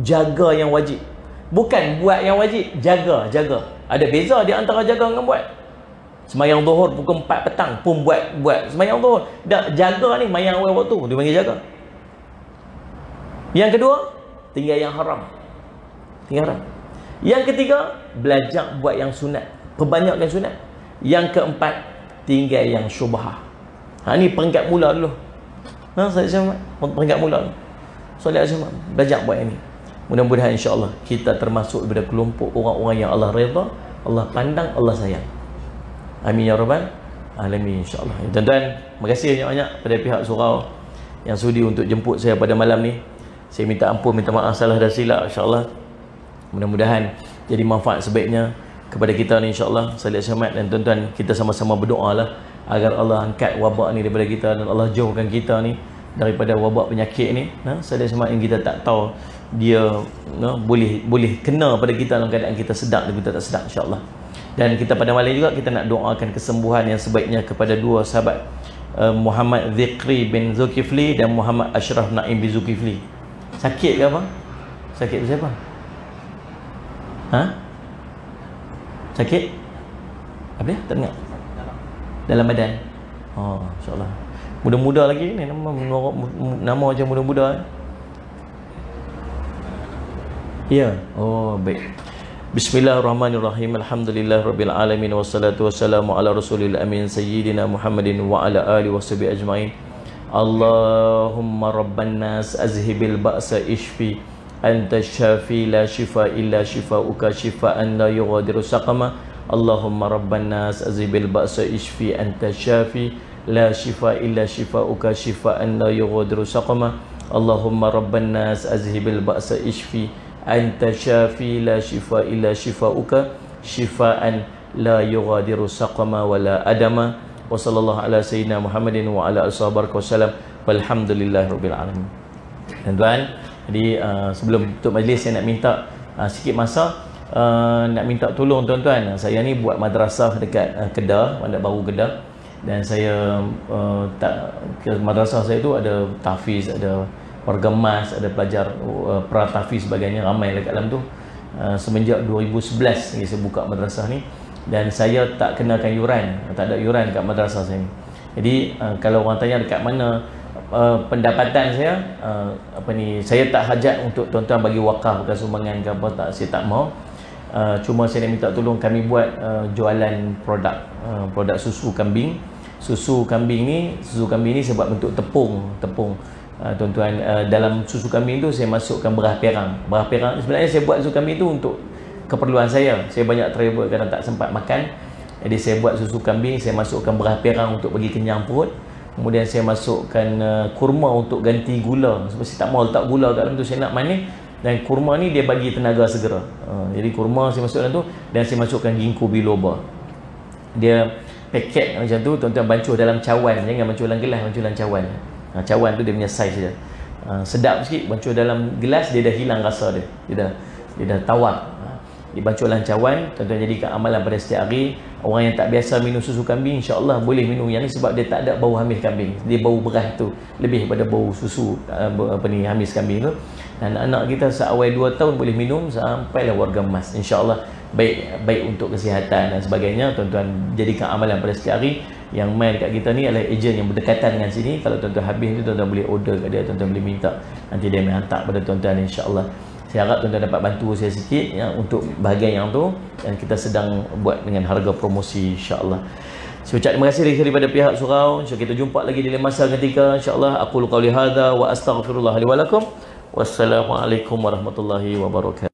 jaga yang wajib. Bukan buat yang wajib, jaga. Ada beza di antara jaga dengan buat. Semayang zuhur pukul 4 petang pun buat semayang zuhur. Dak, jaga ni mayang awal waktu, dia panggil jaga. Yang kedua, tinggal yang haram. Yang ketiga, belajar buat yang sunat, perbanyakkan sunat. Yang keempat, tinggal yang syubhah. Ni peringkat mula dulu. Peringkat mula dulu. Solat Jumaat, belajar buat ini. Mudah-mudahan insya-Allah kita termasuk daripada kelompok orang-orang yang Allah redha, Allah pandang, Allah sayang. Amin ya rabbal alamin, insya-Allah. Tuan-tuan, terima kasih banyak-banyak pada pihak surau yang sudi untuk jemput saya pada malam ni. Saya minta ampun, minta maaf salah dan silap, insya-Allah. Mudah-mudahan jadi manfaat sebaiknya kepada kita ni, insya-Allah. Salih Ahmad dan tuan-tuan, kita sama-sama berdoalah agar Allah angkat wabak ni daripada kita dan Allah jauhkan kita ni daripada wabak penyakit ni. Salih Ahmad yang kita tak tahu dia boleh kena pada kita dalam keadaan kita sedar dan kita tak sedar, insya-Allah. Dan kita pada malam juga kita nak doakan kesembuhan yang sebaiknya kepada dua sahabat, Muhammad Zikri bin Zulkifli dan Muhammad Ashraf Naim bin Zulkifli. Sakit ke apa? Sakit tu siapa? Sakit? Apa dia? Tak dengar? Dalam badan? InsyaAllah. Muda-muda lagi ni, nama macam muda-muda. Ya. Baik. Bismillahirrahmanirrahim. Alhamdulillahirabbil alamin wassalatu wassalamu ala rasulil amin sayyidina Muhammadin wa ala alihi washabihi ajmain. Allahumma rabban nas azhibil ba'sa ishfi anta syafi la shifa illa shifauka shifaan la yughadiru saqama. Allahumma rabban nas azhibil ba'sa ishfi anta syafi la shifa illa shifauka shifaan la yughadiru saqama. Allahumma rabban nas azhibil ba'sa ishfi anta syafi la shifa illa shifauka shifaan la yughadiru saqama wala adama. Wa sallallahu ala sayyidina Muhammadin wa ala alihi wasallam. Walhamdulillahirabbil alamin. Tuan-tuan, jadi sebelum tutup majlis saya nak minta sikit masa, nak minta tolong tuan-tuan. Saya ni buat madrasah dekat Kedah, Bandar Baru Kedah, dan saya madrasah saya tu ada tahfiz, ada warga emas, ada pelajar pra-tahfiz sebagainya, ramai dekat dalam tu. Semenjak 2011 saya buka madrasah ni, dan saya tak kenakan yuran, tak ada yuran dekat madrasah saya ni. Jadi kalau orang tanya dekat mana pendapatan saya, saya tak hajat untuk tuan-tuan bagi wakaf ke sumbangan ke apa, tak, saya tak mau. Cuma saya nak minta tolong kami buat jualan produk susu kambing. Susu kambing ni saya buat bentuk tepung. Tuan-tuan, dalam susu kambing tu saya masukkan beras perang. Sebenarnya saya buat susu kambing tu untuk keperluan saya. Saya banyak travel, kadang tak sempat makan. Jadi saya buat susu kambing, saya masukkan beras perang untuk bagi kenyang perut. Kemudian saya masukkan kurma untuk ganti gula. Sebab saya tak mahu letak gula kat dalam tu, saya nak manis. Dan kurma ni dia bagi tenaga segera. Jadi kurma saya masuk dalam tu, dan saya masukkan ginkgo biloba. Dia paket macam tu, tuan-tuan bancuh dalam cawan. Jangan bancuh dalam gelas, bancuh dalam cawan. Cawan tu dia punya saiz saja. Sedap sikit, bancuh dalam gelas dia dah hilang rasa dia. Dia dah tawar. di Banculan Cawan. Tuan-tuan jadikan amalan pada setiap hari. Orang yang tak biasa minum susu kambing, insya-Allah boleh minum yang ni sebab dia tak ada bau hamis kambing. Dia bau beras tu lebih pada bau susu hamis kambing tu. Dan anak kita seawal 2 tahun boleh minum sampailah warga emas, insya-Allah. Baik untuk kesihatan dan sebagainya. Tuan-tuan jadikan amalan pada setiap hari. Yang main dekat kita ni adalah ejen yang berdekatan dengan sini. Kalau tuan-tuan habis ni, tuan-tuan boleh order kat dia, tuan-tuan boleh minta, nanti dia main hantar pada tuan-tuan, insya-Allah. Saya harap tuan-tuan dapat bantu saya sikit ya, untuk bahagian yang tu, dan kita sedang buat dengan harga promosi, insya-Allah. Saya ucap terima kasih lagi daripada pihak surau. InsyaAllah kita jumpa lagi di lain masa ketika, insya-Allah. Aqulu qauli hadza wa astaghfirullah li wa lakum. Wassalamualaikum warahmatullahi wabarakatuh.